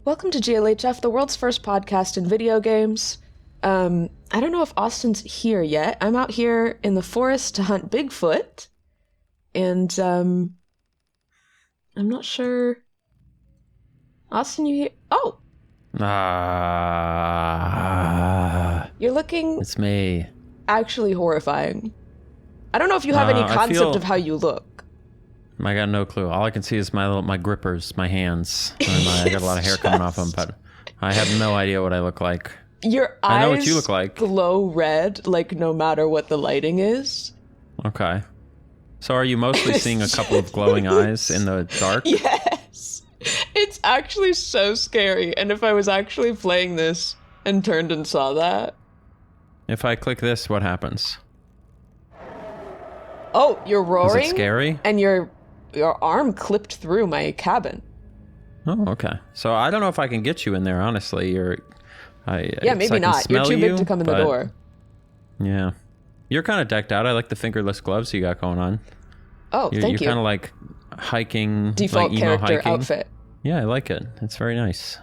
Welcome to GLHF, the world's first podcast in video games. I don't know if Austin's here yet. I'm out here in the forest to hunt Bigfoot. And, I'm not sure. Austin, you here? Oh! You're looking... It's me. Actually horrifying. I don't know if you have any concept of how you look. I got no clue. All I can see is my grippers, my hands. I got a lot of hair coming off them, but I have no idea what I look like. Your eyes I know what you look like. Glow red, like no matter what the lighting is. Okay. So are you mostly seeing a couple of glowing eyes in the dark? Yes. It's actually so scary. And if I was actually playing this and turned and saw that. If I click this, what happens? Oh, you're roaring? Is it scary? And your arm clipped through my cabin. Oh, okay. So I don't know if I can get you in there, honestly. Maybe not. You're too big to come in the door. Yeah. You're kind of decked out. I like the fingerless gloves you got going on. Oh, thank you. You're kind of like hiking. Default like character hiking. outfit. Yeah, I like it. It's very nice.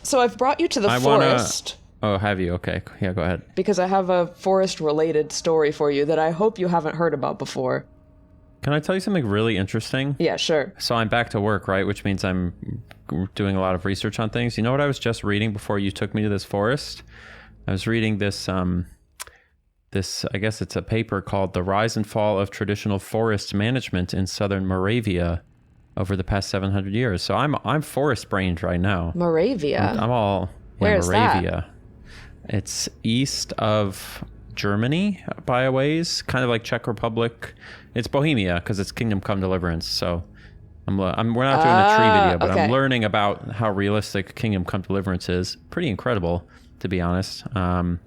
So I've brought you to the forest. Oh, have you? Okay. Yeah, go ahead. Because I have a forest-related story for you that I hope you haven't heard about before. Can I tell you something really interesting? Yeah, sure. So I'm back to work, right? Which means I'm doing a lot of research on things. You know what I was just reading before you took me to this forest? I was reading this, I guess it's a paper called The Rise and Fall of Traditional Forest Management in Southern Moravia over the past 700 years. So I'm forest-brained right now. Moravia? I'm all... Where is Moravia. It's east of Germany by a ways, kind of like Czech Republic. It's Bohemia because it's Kingdom Come Deliverance. So we're not doing a tree video, but okay. I'm learning about how realistic Kingdom Come Deliverance is. Pretty incredible, to be honest. So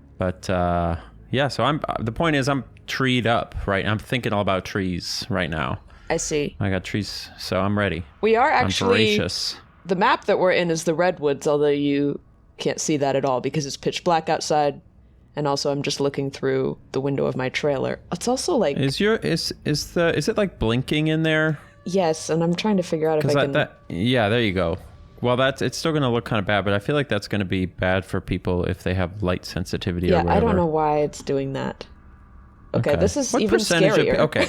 the point is I'm treed up, right? I'm thinking all about trees right now. I see. I got trees, so I'm ready. We are actually... I'm voracious. The map that we're in is the redwoods, although you can't see that at all because it's pitch black outside. And also I'm just looking through the window of my trailer. It's also like... Is it like blinking in there? Yes, and I'm trying to figure out if I can... Yeah, there you go. Well, it's still going to look kind of bad, but I feel like that's going to be bad for people if they have light sensitivity or whatever. Yeah, I don't know why it's doing that. Okay. This is even scarier. Okay.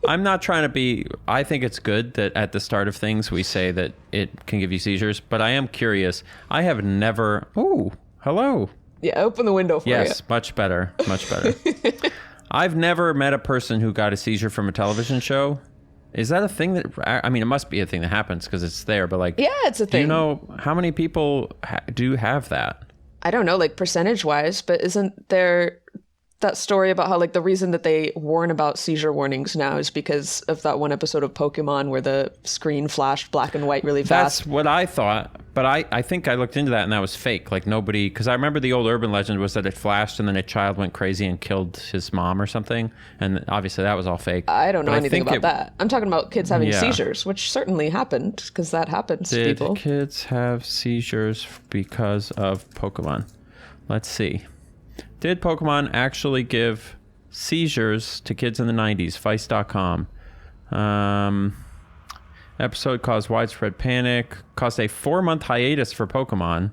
I'm not trying to be... I think it's good that at the start of things we say that it can give you seizures, but I am curious. I have never... Oh, hello. Yeah, open the window for you. Yes, much better. Much better. I've never met a person who got a seizure from a television show. Is that a thing that... I mean, it must be a thing that happens because it's there, but like... Yeah, it's a thing. Do you know how many people do have that? I don't know, like percentage-wise, but isn't there... that story about how like the reason that they warn about seizure warnings now is because of that one episode of Pokemon where the screen flashed black and white really fast. That's what I thought, but I think I looked into that and that was fake. Like nobody, because I remember the old urban legend was that it flashed and then a child went crazy and killed his mom or something, and obviously that was all fake. I don't know anything about that. I'm talking about kids having seizures, which certainly happened because that happens to people. Did kids have seizures because of Pokemon? Let's see. Did Pokemon actually give seizures to kids in the 90s? Vice.com. Episode caused widespread panic, caused a 4-month hiatus for Pokemon.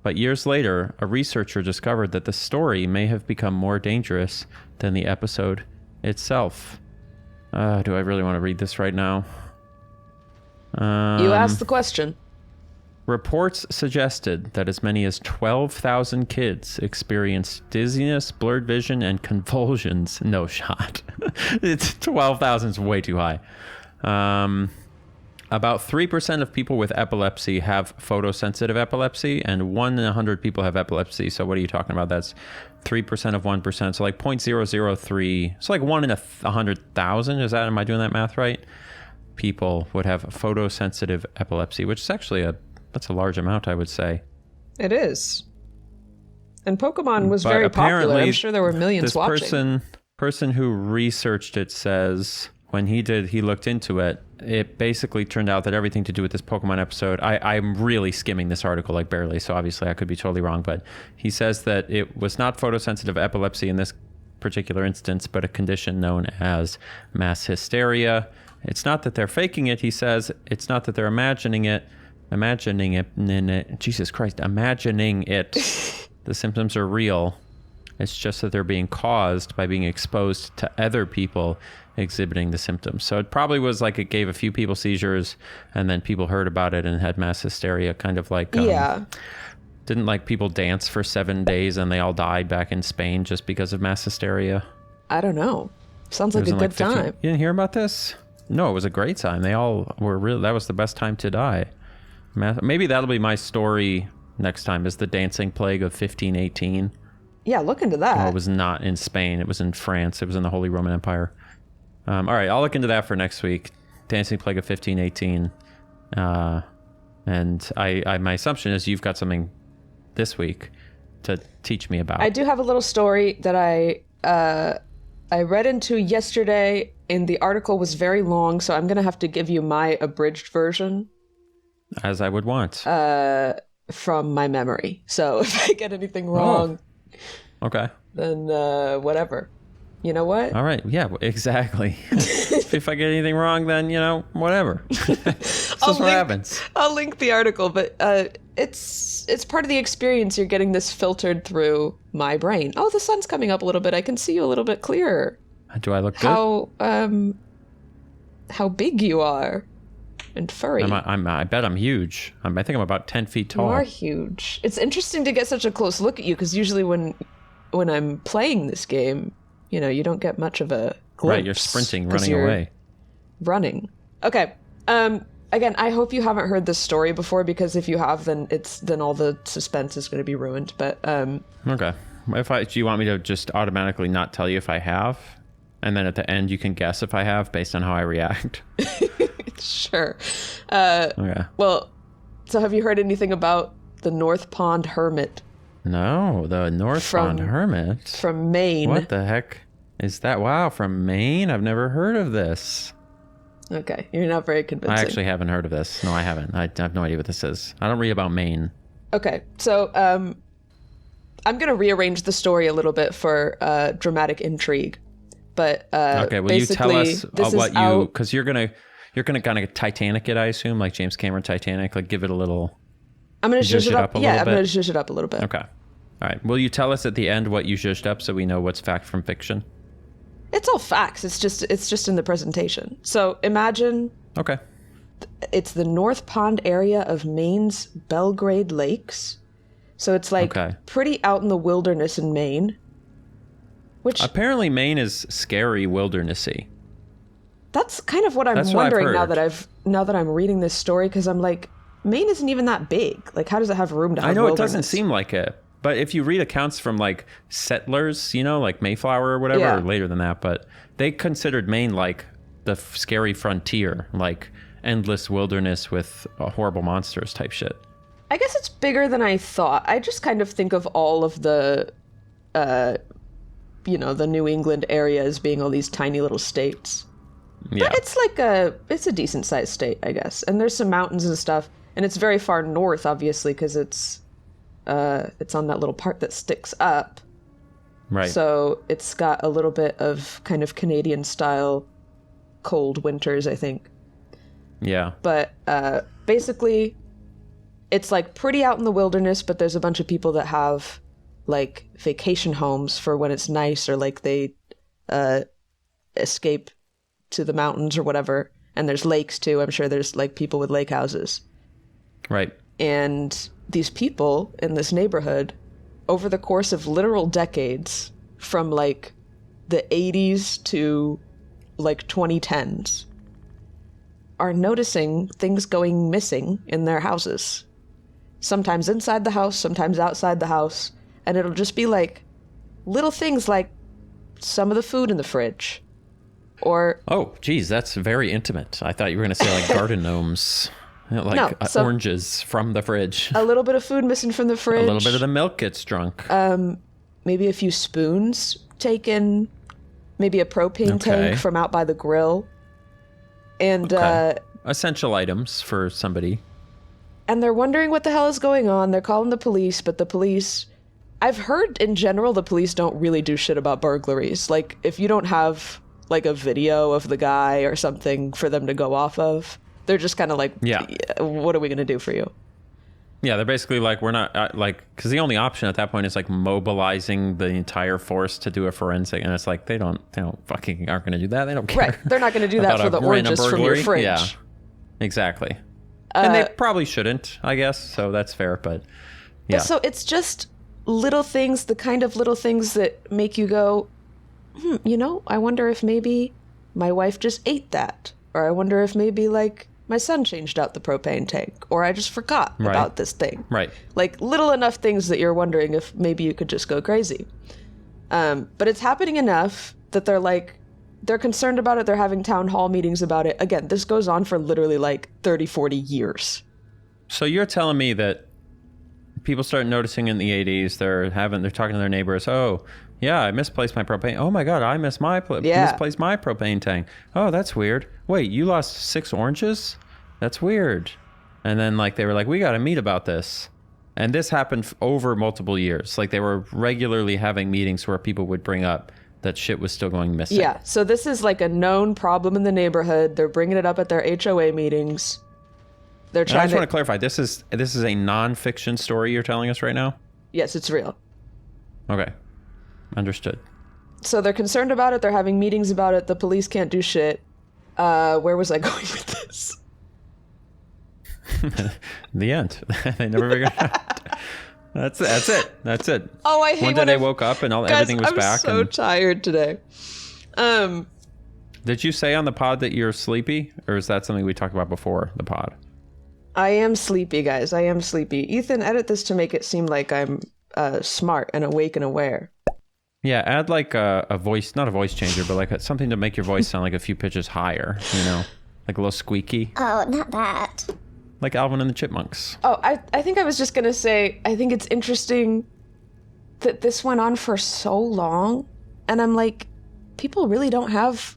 But years later, a researcher discovered that the story may have become more dangerous than the episode itself. Do I really want to read this right now? You asked the question. Reports suggested that as many as 12,000 kids experienced dizziness, blurred vision, and convulsions. No shot. It's 12,000 is way too high. About 3% of people with epilepsy have photosensitive epilepsy, and 1 in 100 people have epilepsy. So what are you talking about? That's 3% of 1%. So like 0.003. So like 1 in 100,000. Am I doing that math right? People would have photosensitive epilepsy, which is actually that's a large amount, I would say. It is. And Pokemon was very popular. I'm sure there were millions watching. Person who researched it says when he looked into it, it basically turned out that everything to do with this Pokemon episode, I'm really skimming this article like barely, so obviously I could be totally wrong, but he says that it was not photosensitive epilepsy in this particular instance, but a condition known as mass hysteria. It's not that they're faking it, he says. It's not that they're imagining it. imagining it, Jesus Christ, imagining it, the symptoms are real. It's just that they're being caused by being exposed to other people exhibiting the symptoms. So it probably was like it gave a few people seizures, and then people heard about it and had mass hysteria, kind of like... Didn't like people dance for 7 days and they all died back in Spain just because of mass hysteria? I don't know. Sounds like a good time. You didn't hear about this? No, it was a great time. They all were really... That was the best time to die. Maybe that'll be my story next time, is the dancing plague of 1518. Yeah, look into that. Well, it was not in Spain. It was in France. It was in the Holy Roman Empire. All right, I'll look into that for next week. Dancing plague of 1518. And my assumption is you've got something this week to teach me about. I do have a little story that I read into yesterday, and the article was very long, so I'm going to have to give you my abridged version. As I would want. From my memory. So if I get anything wrong, okay, then whatever. You know what? All right. Yeah, exactly. If I get anything wrong, then, whatever. This is what happens. I'll link the article, but it's part of the experience. You're getting this filtered through my brain. Oh, the sun's coming up a little bit. I can see you a little bit clearer. Do I look good? How big you are and furry. I bet I'm huge. I think I'm about 10 feet tall. You are huge. It's interesting to get such a close look at you, because usually when I'm playing this game, you don't get much of a glimpse. Right, you're sprinting, running away. Running. Okay. Again, I hope you haven't heard this story before, because if you have, then all the suspense is going to be ruined. But okay. Do you want me to just automatically not tell you if I have, and then at the end you can guess if I have based on how I react? Sure. Okay. Well, so have you heard anything about the North Pond Hermit? No, the North Pond Hermit from Maine. What the heck is that? Wow, from Maine? I've never heard of this. Okay, you're not very convincing. I actually haven't heard of this. No, I haven't. I have no idea what this is. I don't read about Maine. Okay, so I'm going to rearrange the story a little bit for dramatic intrigue. But okay, will you tell us what you... Because you're gonna kind of Titanic it, I assume, like James Cameron Titanic, like give it a little... I'm going to zhuzh it up. Yeah, I'm going to zhuzh it up a little bit. Okay. All right. Will you tell us at the end what you zhuzhed up so we know what's fact from fiction? It's all facts. It's just in the presentation. So imagine... Okay. It's the North Pond area of Maine's Belgrade Lakes. So it's like pretty out in the wilderness in Maine. Which apparently Maine is scary wildernessy. That's kind of what I'm wondering now that I'm reading this story, because I'm like, Maine isn't even that big. Like, how does it have room to have I know wilderness? It doesn't seem like it. But if you read accounts from like settlers, like Mayflower or whatever, or later than that, but they considered Maine like the scary frontier, like endless wilderness with horrible monsters type shit. I guess it's bigger than I thought. I just kind of think of all of the, the New England area as being all these tiny little states. Yeah. But it's a decent sized state, I guess. And there's some mountains and stuff. And it's very far north, obviously, because it's on that little part that sticks up. Right. So it's got a little bit of kind of Canadian style cold winters, I think. Yeah. But basically, it's like pretty out in the wilderness, but there's a bunch of people that have like vacation homes for when it's nice, or like they escape to the mountains or whatever. And there's lakes too. I'm sure there's like people with lake houses. Right. And these people in this neighborhood, over the course of literal decades, from like the 80s to like 2010s, are noticing things going missing in their houses. Sometimes inside the house, sometimes outside the house. And it'll just be like little things like some of the food in the fridge. Or... Oh, geez, that's very intimate. I thought you were going to say like garden gnomes. Like oranges from the fridge. A little bit of food missing from the fridge. A little bit of the milk gets drunk. Maybe a few spoons taken. Maybe a propane tank from out by the grill. And essential items for somebody. And they're wondering what the hell is going on. They're calling the police, but the police... I've heard in general the police don't really do shit about burglaries. Like, if you don't have like a video of the guy or something for them to go off of, They're just kind of like, Yeah. what are we going to do for you? Yeah, they're basically like, we're not because the only option at that point is like mobilizing the entire force to do a forensic, and it's like they don't fucking aren't going to do that. They don't care. Right. They're not going to do that about for the a random oranges from your burglary. fridge. Yeah, exactly. And they probably shouldn't, I guess. So that's fair, but yeah. But so it's just little things, the kind of little things that make you go, I wonder if maybe my wife just ate that, or I wonder if maybe like my son changed out the propane tank, or I just forgot about this thing. Right. Like little enough things that you're wondering if maybe you could just go crazy. But it's happening enough that they're concerned about it. They're having town hall meetings about it. Again, this goes on for literally like 30, 40 years. So you're telling me that people start noticing in the 80s, they're talking to their neighbors. Oh, yeah, I misplaced my propane. Oh my God, I misplaced my propane tank. Oh, that's weird. Wait, you lost 6 oranges? That's weird. And then like they were like, we got to meet about this. And this happened over multiple years. Like they were regularly having meetings where people would bring up that shit was still going missing. Yeah, so this is like a known problem in the neighborhood. They're bringing it up at their HOA meetings. They're trying I just want to clarify, this is a non-fiction story you're telling us right now? Yes, it's real. Okay. Understood. So they're concerned about it. They're having meetings about it. The police can't do shit. Where was I going with this? The end. They never figured it out. That's it. Oh, I hate one day they woke up and everything was back. I'm so tired today. Did you say on the pod that you're sleepy, or is that something we talked about before the pod? I am sleepy, guys. I am sleepy. Ethan, edit this to make it seem like I'm smart and awake and aware. Yeah, add like a voice, not a voice changer, but like something to make your voice sound like a few pitches higher, like a little squeaky. Oh, not that. Like Alvin and the Chipmunks. Oh, I think I was just going to say, I think it's interesting that this went on for so long. And I'm like, people really don't have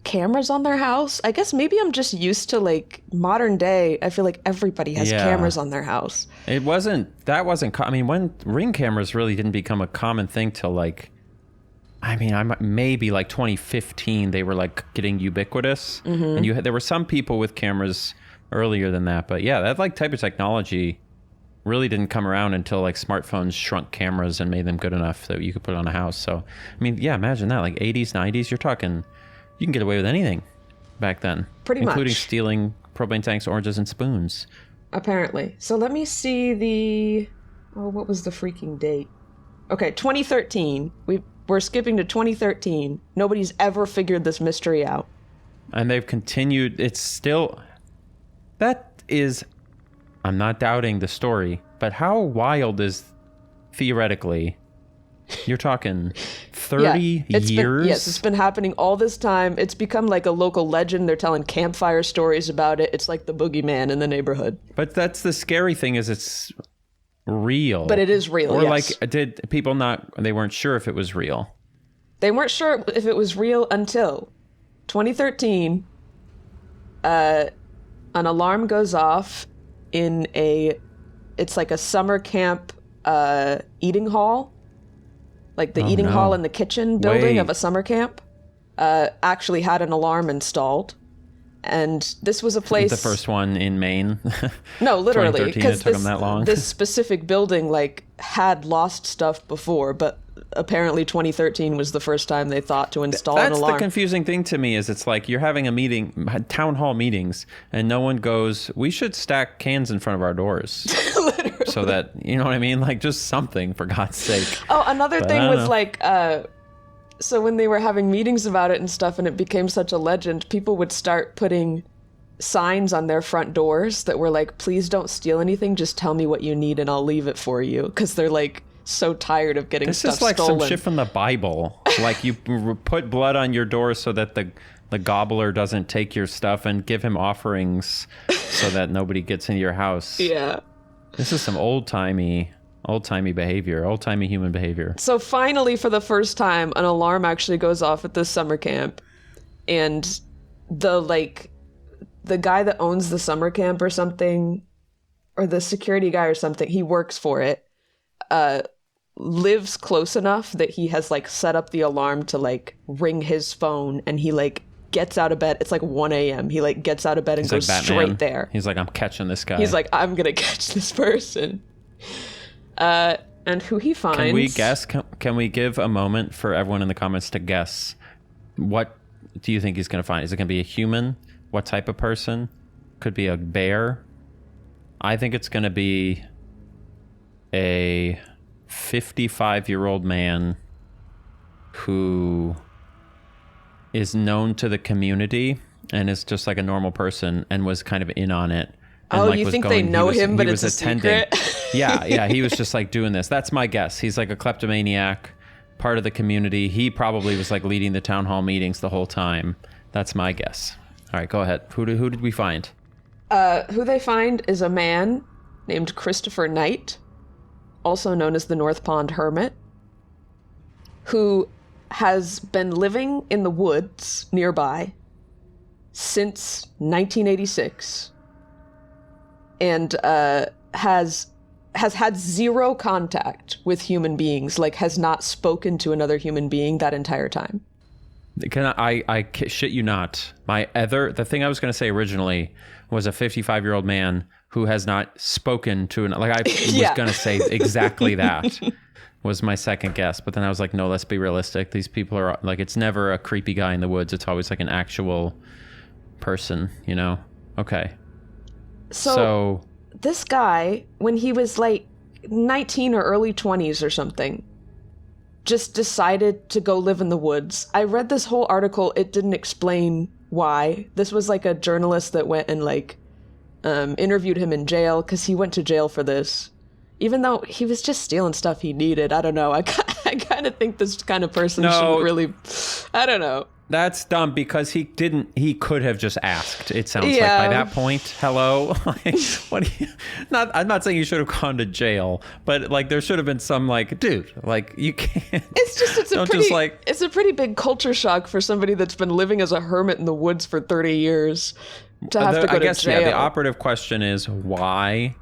cameras on their house. I guess maybe I'm just used to like modern day. I feel like everybody has cameras on their house. When Ring cameras really didn't become a common thing till like, maybe like 2015, they were like getting ubiquitous. Mm-hmm. And there were some people with cameras earlier than that. But yeah, that like type of technology really didn't come around until like smartphones shrunk cameras and made them good enough that you could put it on a house. So, imagine that, like 80s, 90s, you're talking, you can get away with anything back then. Pretty much. Including stealing propane tanks, oranges, and spoons. Apparently. So let me see what was the freaking date? Okay, 2013. We're skipping to 2013. Nobody's ever figured this mystery out. And they've continued. It's still... I'm not doubting the story, but how wild is, theoretically, you're talking 30 years? Yes, it's been happening all this time. It's become like a local legend. They're telling campfire stories about it. It's like the boogeyman in the neighborhood. But that's the scary thing, is it's real. But it is real, or yes. Like, did people they weren't sure if it was real? They weren't sure if it was real until 2013. An alarm goes off in it's like a summer camp eating hall. Like the eating hall in the kitchen building of a summer camp actually had an alarm installed. And this was a place... The first one in Maine? No, literally. Because it took them that long? This specific building had lost stuff before, but apparently 2013 was the first time they thought to install an alarm. That's the confusing thing to me, is it's like you're having a meeting, town hall meetings, and no one goes, we should stack cans in front of our doors. Literally. So that, you know what I mean? Like just something, for God's sake. Oh, another thing was like... So when they were having meetings about it and stuff, and it became such a legend, people would start putting signs on their front doors that were like, please don't steal anything, just tell me what you need and I'll leave it for you. Because they're like so tired of getting stuff stolen. This is like some shit from the Bible. Like you put blood on your door so that the gobbler doesn't take your stuff, and give him offerings so that nobody gets into your house. Yeah. This is some old-timey behavior, old-timey human behavior. So finally, for the first time, an alarm actually goes off at this summer camp. And the guy that owns the summer camp or something, or the security guy or something, he works for it, lives close enough that he has set up the alarm to ring his phone, and he gets out of bed. It's like 1 a.m. He like gets out of bed and goes straight there. He's like, I'm catching this guy. He's like, I'm gonna catch this person. And who he finds. Can we guess? Can we give a moment for everyone in the comments to guess? What do you think he's going to find? Is it going to be a human? What type of person? Could be a bear. I think it's going to be a 55-year-old man who is known to the community and is just like a normal person and was kind of in on it. And like you think they know him, but it's a secret? Yeah, he was just like doing this. That's my guess. He's like a kleptomaniac, part of the community. He probably was like leading the town hall meetings the whole time. That's my guess. All right, go ahead. Who did we find? Who they find is a man named Christopher Knight, also known as the North Pond Hermit, who has been living in the woods nearby since 1986. And has had zero contact with human beings, like has not spoken to another human being that entire time. I shit you not. The thing I was going to say originally was a 55-year-old man who has not spoken to I was going to say exactly that was my second guess. But then I was like, no, let's be realistic. These people are like, it's never a creepy guy in the woods. It's always like an actual person, you know? Okay. So this guy, when he was like 19 or early 20s or something, just decided to go live in the woods. I read this whole article. It didn't explain why. This was like a journalist that went and like interviewed him in jail because he went to jail for this. Even though he was just stealing stuff he needed. I don't know. I kind of think this kind of person shouldn't really... I don't know. That's dumb because he could have just asked. It sounds like by that point, hello. Like, what do you, I'm not saying you should have gone to jail, but like there should have been some like, dude, like you can't. It's a pretty big culture shock for somebody that's been living as a hermit in the woods for 30 years to have to go to jail. The operative question is, why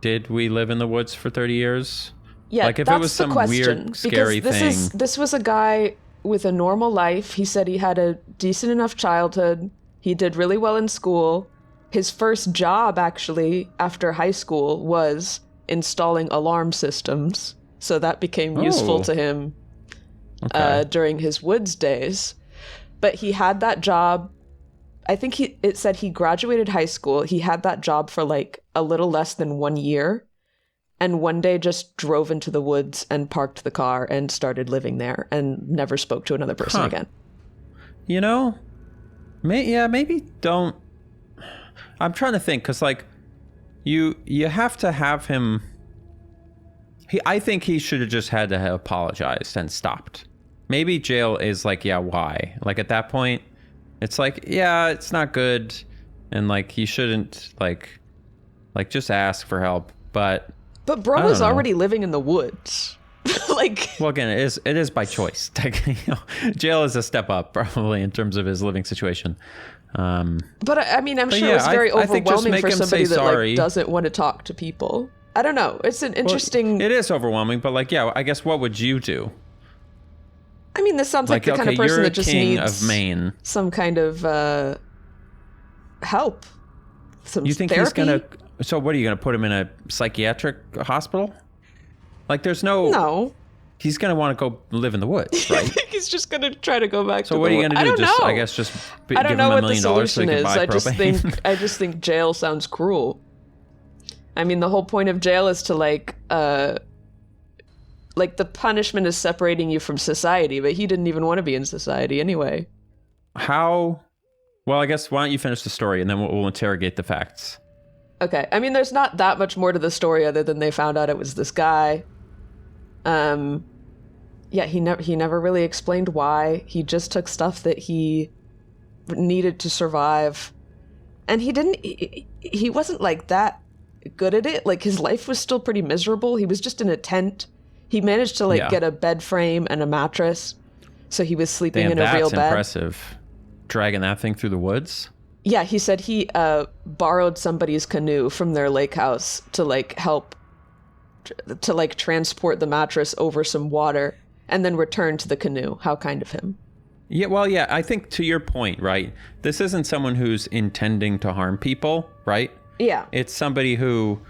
did we live in the woods for 30 years? Yeah, like if it was some weird, scary thing. This was a guy with a normal life. He said he had a decent enough childhood. He did really well in school. His first job, actually, after high school, was installing alarm systems. So that became useful to him during his woods days. But he had that job. I think it said he graduated high school. He had that job for like a little less than 1 year. And one day just drove into the woods and parked the car and started living there and never spoke to another person again. You know, maybe don't. I'm trying to think because like you have to have him. I think he should have just had to have apologized and stopped. Maybe jail is like, why? Like at that point, it's like, it's not good. And like he shouldn't like just ask for help. But bro was already living in the woods. Like, well, again, it is by choice. Jail is a step up probably in terms of his living situation. But I mean, I'm sure it's very overwhelming for somebody that like doesn't want to talk to people. I don't know. It's an interesting. It is overwhelming, but like, I guess what would you do? I mean, this sounds like the kind of person that just needs of Maine. Some kind of help. You think therapy? He's gonna? So what are you gonna put him in a psychiatric hospital? Like, there's no. He's gonna want to go live in the woods, right? He's just gonna try to go back. So what are you gonna do? I don't know. I guess just I don't give know him $1 what million the so he solution can is. buy propane. I just think jail sounds cruel. I mean, the whole point of jail is to like the punishment is separating you from society, but he didn't even want to be in society anyway. How? Well, I guess why don't you finish the story and then we'll interrogate the facts. Okay. I mean, there's not that much more to the story other than they found out it was this guy. He never really explained why. He just took stuff that he needed to survive. And he wasn't like that good at it. Like his life was still pretty miserable. He was just in a tent. He managed to get a bed frame and a mattress. So he was sleeping in a real bed. That's impressive. Dragging that thing through the woods? Yeah, he said he borrowed somebody's canoe from their lake house to help to transport the mattress over some water and then return to the canoe. How kind of him. Yeah, well, yeah, I think to your point, right? This isn't someone who's intending to harm people, right? Yeah. It's somebody who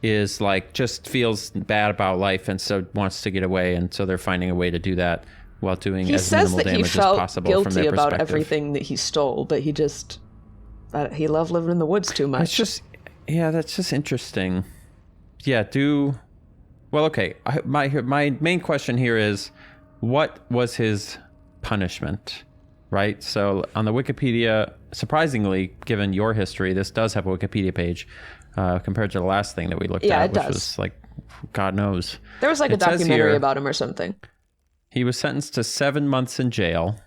is like just feels bad about life and so wants to get away, and so they're finding a way to do that while doing as minimal damage as possible from their perspective. He says that he felt guilty about everything that he stole, but he loved living in the woods too much. It's just, yeah, that's just interesting. Yeah, well, okay. My main question here is, what was his punishment, right? So on the Wikipedia, surprisingly, given your history, this does have a Wikipedia page compared to the last thing that we looked at, which was like, God knows. There was like a documentary about him or something. He was sentenced to 7 months in jail,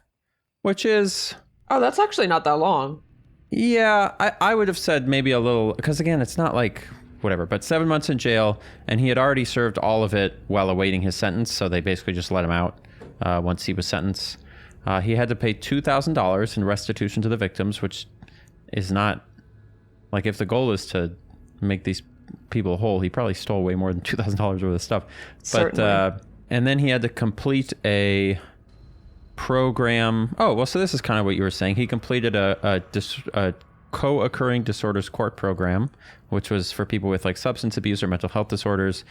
which is... Oh, that's actually not that long. Yeah, I would have said maybe a little, because again, it's not like whatever, but 7 months in jail, and he had already served all of it while awaiting his sentence, so they basically just let him out once he was sentenced. He had to pay $2,000 in restitution to the victims, which is not, like, if the goal is to make these people whole, he probably stole way more than $2,000 worth of stuff. But and then he had to complete a program. Oh, well, so this is kind of what you were saying. He completed a co-occurring disorders court program, which was for people with like substance abuse or mental health disorders.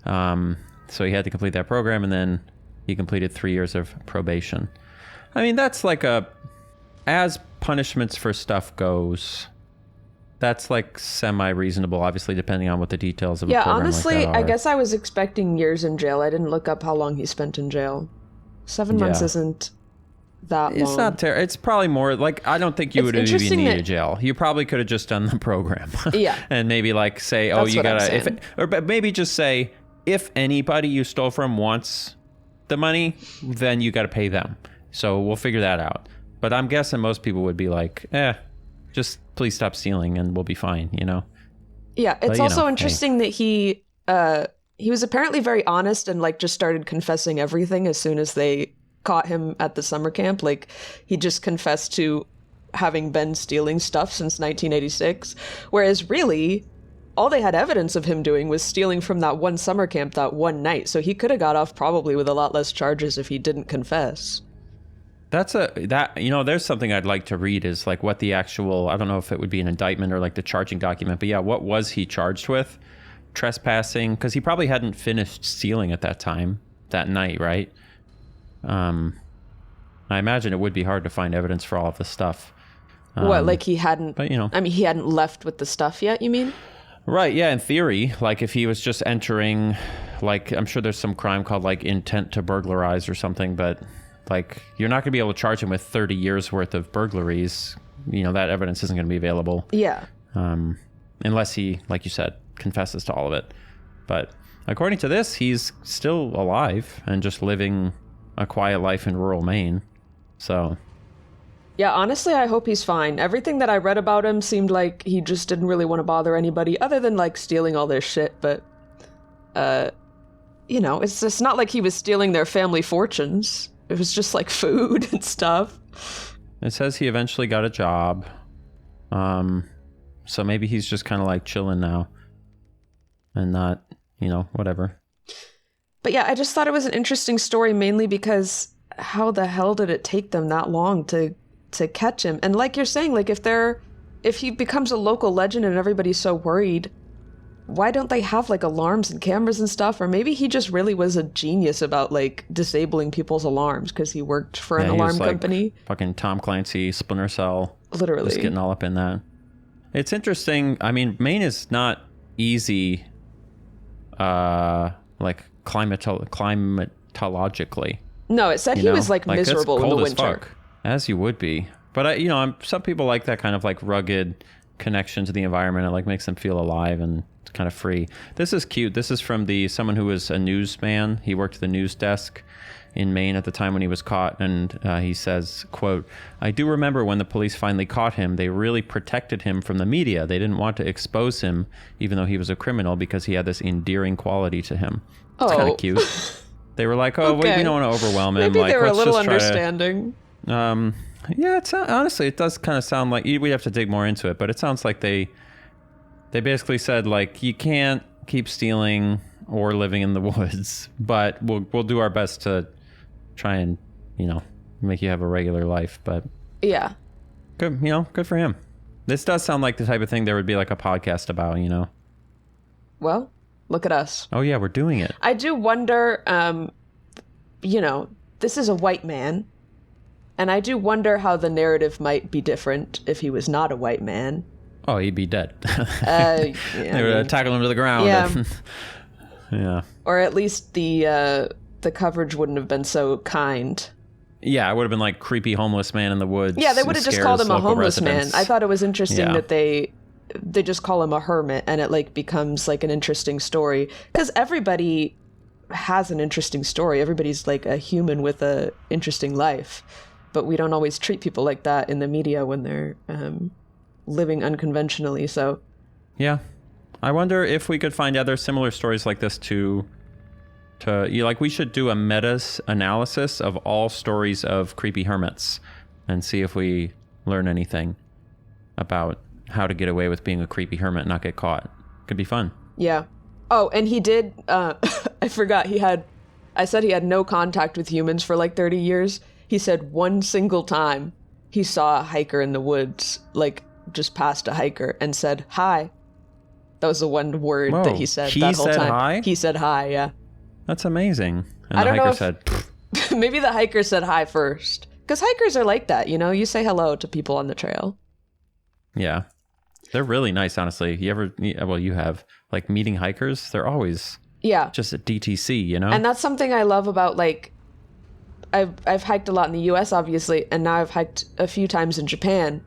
So he had to complete that program, and then he completed 3 years of probation. I mean, that's like as punishments for stuff goes, that's like semi-reasonable, obviously, depending on what the details of a program honestly, like that are. I guess I was expecting years in jail. I didn't look up how long he spent in jail. 7 months isn't that long. It's not terrible. It's probably more like, I don't think you would have even needed jail. You probably could have just done the program. Yeah. And maybe like say, That's you gotta, or maybe just say, if anybody you stole from wants the money, then you got to pay them. So we'll figure that out. But I'm guessing most people would be like, just please stop stealing and we'll be fine, you know? Yeah, it's also interesting that he was apparently very honest and like just started confessing everything as soon as they caught him at the summer camp. Like, he just confessed to having been stealing stuff since 1986, whereas really all they had evidence of him doing was stealing from that one summer camp that one night. So he could have got off probably with a lot less charges if he didn't confess. There's something I'd like to read is like what the actual, I don't know if it would be an indictment or like the charging document, but yeah, what was he charged with? Trespassing, because he probably hadn't finished stealing at that time, that night, right? I imagine it would be hard to find evidence for all of this stuff. What, like he hadn't, but, he hadn't left with the stuff yet, you mean? Right, yeah, in theory, like if he was just entering, like I'm sure there's some crime called like intent to burglarize or something, but like you're not going to be able to charge him with 30 years worth of burglaries. That evidence isn't going to be available. Yeah. Unless he, like you said, confesses to all of it. But according to this, he's still alive and just living a quiet life in rural Maine. So... yeah, honestly, I hope he's fine. Everything that I read about him seemed like he just didn't really want to bother anybody other than, like, stealing all their shit, but, it's just not like he was stealing their family fortunes. It was just, like, food and stuff. It says he eventually got a job. So maybe he's just kind of, like, chilling now. And not, whatever. But yeah, I just thought it was an interesting story, mainly because how the hell did it take them that long to catch him? And like you're saying, like if he becomes a local legend and everybody's so worried, why don't they have like alarms and cameras and stuff? Or maybe he just really was a genius about like disabling people's alarms because he worked for an alarm company. Fucking Tom Clancy, Splinter Cell. Literally. Just getting all up in that. It's interesting. I mean, Maine is not easy, like climatologically. No, it said he was like miserable in the winter. As you would be. But, some people like that kind of like rugged connection to the environment. It like makes them feel alive and kind of free. This is cute. This is from someone who was a newsman. He worked the news desk in Maine at the time when he was caught. And he says, quote, "I do remember when the police finally caught him, they really protected him from the media. They didn't want to expose him, even though he was a criminal, because he had this endearing quality to him." It's kind of cute. They were like, we don't want to overwhelm him. Maybe like, they were a little understanding. Yeah, honestly, it does kind of sound like, we have to dig more into it, but it sounds like they basically said, like, you can't keep stealing or living in the woods, but we'll do our best to try and, make you have a regular life. But Yeah. good, good for him. This does sound like the type of thing there would be like a podcast about, Well, look at us. Oh yeah, we're doing it. I do wonder, this is a white man, and I do wonder how the narrative might be different if he was not a white man. Oh, he'd be dead. They would tackle him to the ground. Yeah. Yeah. Or at least the coverage wouldn't have been so kind. Yeah, it would have been like creepy homeless man in the woods. Yeah, they would have just called him a homeless man. I thought it was interesting that they just call him a hermit, and it like becomes like an interesting story, because everybody has an interesting story. Everybody's like a human with a interesting life, but we don't always treat people like that in the media when they're living unconventionally. So yeah, I wonder if we could find other similar stories like this to we should do a meta-analysis of all stories of creepy hermits and see if we learn anything about how to get away with being a creepy hermit and not get caught. Could be fun. Yeah. Oh, and he did, I forgot, I said he had no contact with humans for like 30 years. He said one single time he saw a hiker in the woods, like just past a hiker, and said, hi. That was the one word that he said that whole time. He said hi? He said hi, yeah. That's amazing. And I the don't hiker know said, if, maybe the hiker said hi first. Because hikers are like that, you say hello to people on the trail. Yeah. They're really nice, honestly. You have, like, meeting hikers, they're always just at DTC, And that's something I love about, like, I've hiked a lot in the US, obviously, and now I've hiked a few times in Japan.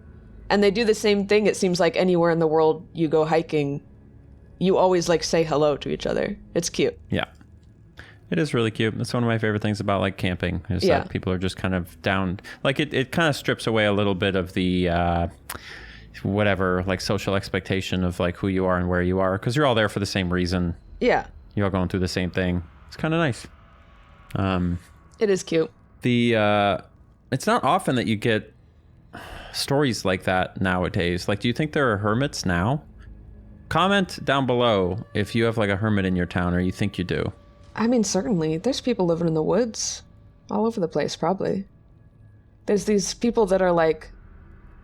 And they do the same thing. It seems like anywhere in the world you go hiking, you always, like, say hello to each other. It's cute. Yeah. It is really cute. That's one of my favorite things about like camping is that people are just kind of down. Like it kind of strips away a little bit of the whatever like social expectation of like who you are and where you are, because you're all there for the same reason. Yeah. You're all going through the same thing. It's kind of nice. It is cute. It's not often that you get stories like that nowadays. Like, do you think there are hermits now? Comment down below if you have like a hermit in your town or you think you do. I mean, certainly. There's people living in the woods all over the place, probably. There's these people that are, like,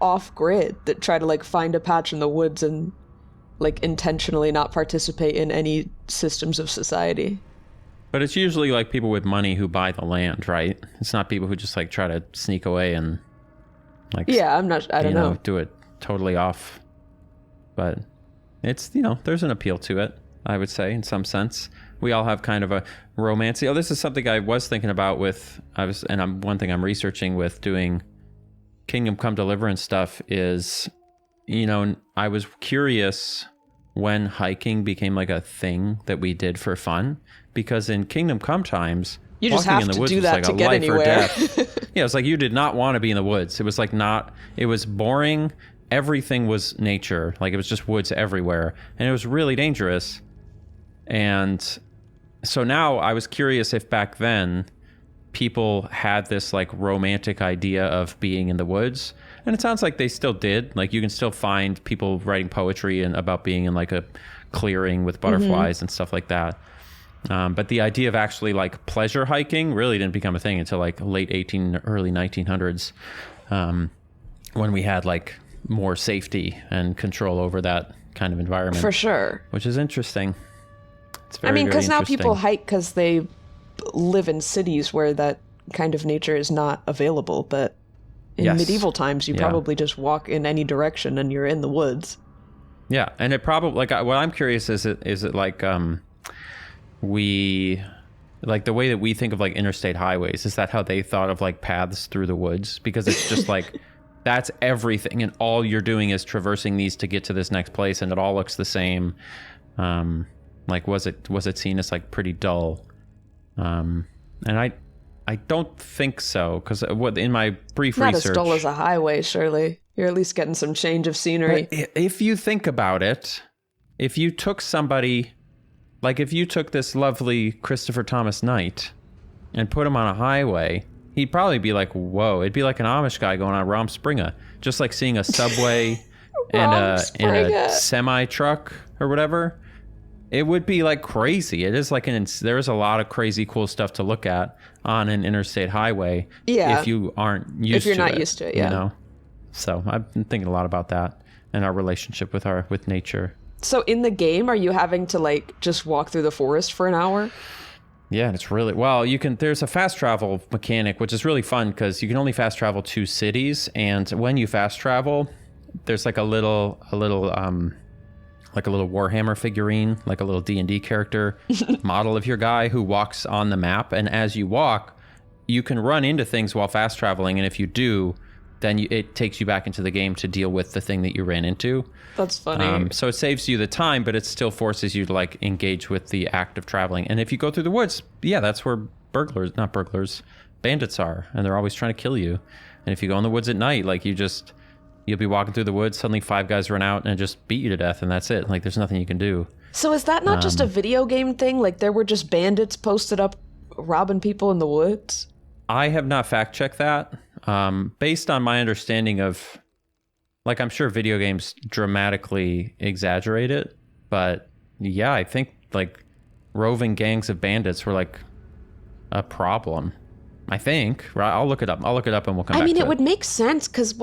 off-grid that try to, like, find a patch in the woods and, like, intentionally not participate in any systems of society. But it's usually, like, people with money who buy the land, right? It's not people who just, like, try to sneak away and, like... Yeah, I don't know. Do it totally off. But it's, there's an appeal to it, I would say, in some sense. We all have kind of a romance. Oh, this is something I was thinking about one thing I'm researching with doing Kingdom Come Deliverance stuff is, I was curious when hiking became like a thing that we did for fun, because in Kingdom Come times, you just have to do that to get anywhere. Yeah, it's like you did not want to be in the woods. It was like it was boring. Everything was nature. Like it was just woods everywhere. And it was really dangerous. And so now I was curious if back then people had this like romantic idea of being in the woods. And it sounds like they still did. Like you can still find people writing poetry and about being in like a clearing with butterflies and stuff like that. But the idea of actually like pleasure hiking really didn't become a thing until like late early 1900s, when we had like more safety and control over that kind of environment. For sure. Which is interesting. Because now people hike because they live in cities where that kind of nature is not available. But in medieval times, you probably just walk in any direction and you're in the woods. Yeah, and it probably what I'm curious is it like we like the way that we think of like interstate highways, is that how they thought of like paths through the woods? Because it's just like that's everything, and all you're doing is traversing these to get to this next place, and it all looks the same. Like was it seen as like pretty dull? And I don't think so, because in my brief research, not as dull as a highway. Surely you're at least getting some change of scenery. If you think about it, if you took this lovely Christopher Thomas Knight and put him on a highway, he'd probably be like, whoa, it'd be like an Amish guy going on Romspringa, just like seeing a subway and a semi truck or whatever. It would be like crazy. It is like there's a lot of crazy cool stuff to look at on an interstate highway. Yeah. If you aren't used to it. If you're not used to it, yeah. You know? So I've been thinking a lot about that and our relationship with nature. So in the game, are you having to like just walk through the forest for an hour? Yeah, and it's really, well, there's a fast travel mechanic, which is really fun because you can only fast travel 2 cities. And when you fast travel, there's like a little Warhammer figurine, like a little D&D character model of your guy who walks on the map. And as you walk, you can run into things while fast traveling. And if you do, then it takes you back into the game to deal with the thing that you ran into. That's funny. So it saves you the time, but it still forces you to like engage with the act of traveling. And if you go through the woods, yeah, that's where bandits are. And they're always trying to kill you. And if you go in the woods at night, like you'll be walking through the woods, suddenly 5 guys run out and just beat you to death, and that's it. Like, there's nothing you can do. So is that not just a video game thing? Like, there were just bandits posted up robbing people in the woods? I have not fact-checked that. Based on my understanding of, like, I'm sure video games dramatically exaggerate it, but yeah, I think, like, roving gangs of bandits were, like, a problem. I think. Right? I'll look it up and we'll come back to it. I mean, it would make sense, because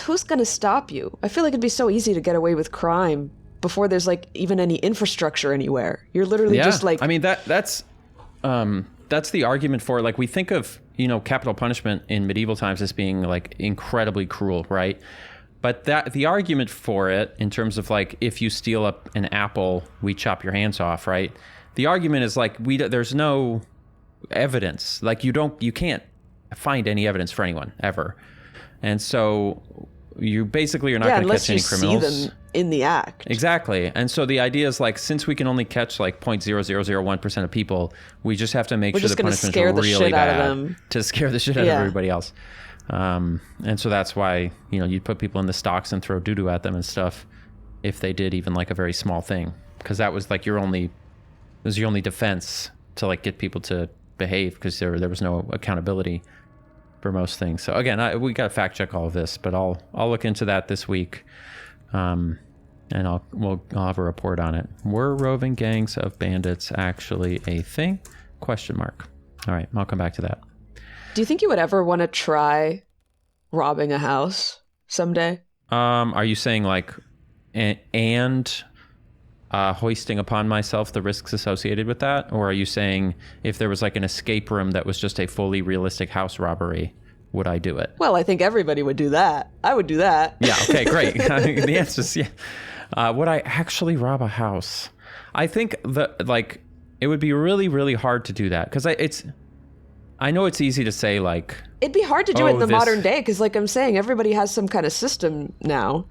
who's going to stop you? I feel like it'd be so easy to get away with crime before there's like even any infrastructure anywhere. You're literally just like... I mean, that's the argument for, like, we think of, capital punishment in medieval times as being like incredibly cruel, right? But the argument for it in terms of like, if you steal up an apple, we chop your hands off, right? The argument is like, there's no evidence. Like you can't find any evidence for anyone ever. And so you're not going to catch any criminals. Unless you see them in the act. Exactly. And so the idea is like, since we can only catch like 0.0001% of people, we just have to make sure the punishments are really bad to scare the shit out of everybody else. And so that's why, you'd put people in the stocks and throw doo-doo at them and stuff if they did even like a very small thing. Because that was like your only defense to like get people to behave, because there was no accountability for most things. So again, we got to fact check all of this, but I'll look into that this week, and I'll have a report on it. Were roving gangs of bandits actually a thing? All right, I'll come back to that. Do you think you would ever want to try robbing a house someday? Are you saying like hoisting upon myself the risks associated with that? Or are you saying if there was like an escape room that was just a fully realistic house robbery, would I do it? Well, I think everybody would do that. I would do that. Yeah, okay, great. The answer is yeah. Would I actually rob a house? I think it would be really, really hard to do that, because I know it's easy to say like... It'd be hard to do it in the modern day, because like I'm saying, everybody has some kind of system now.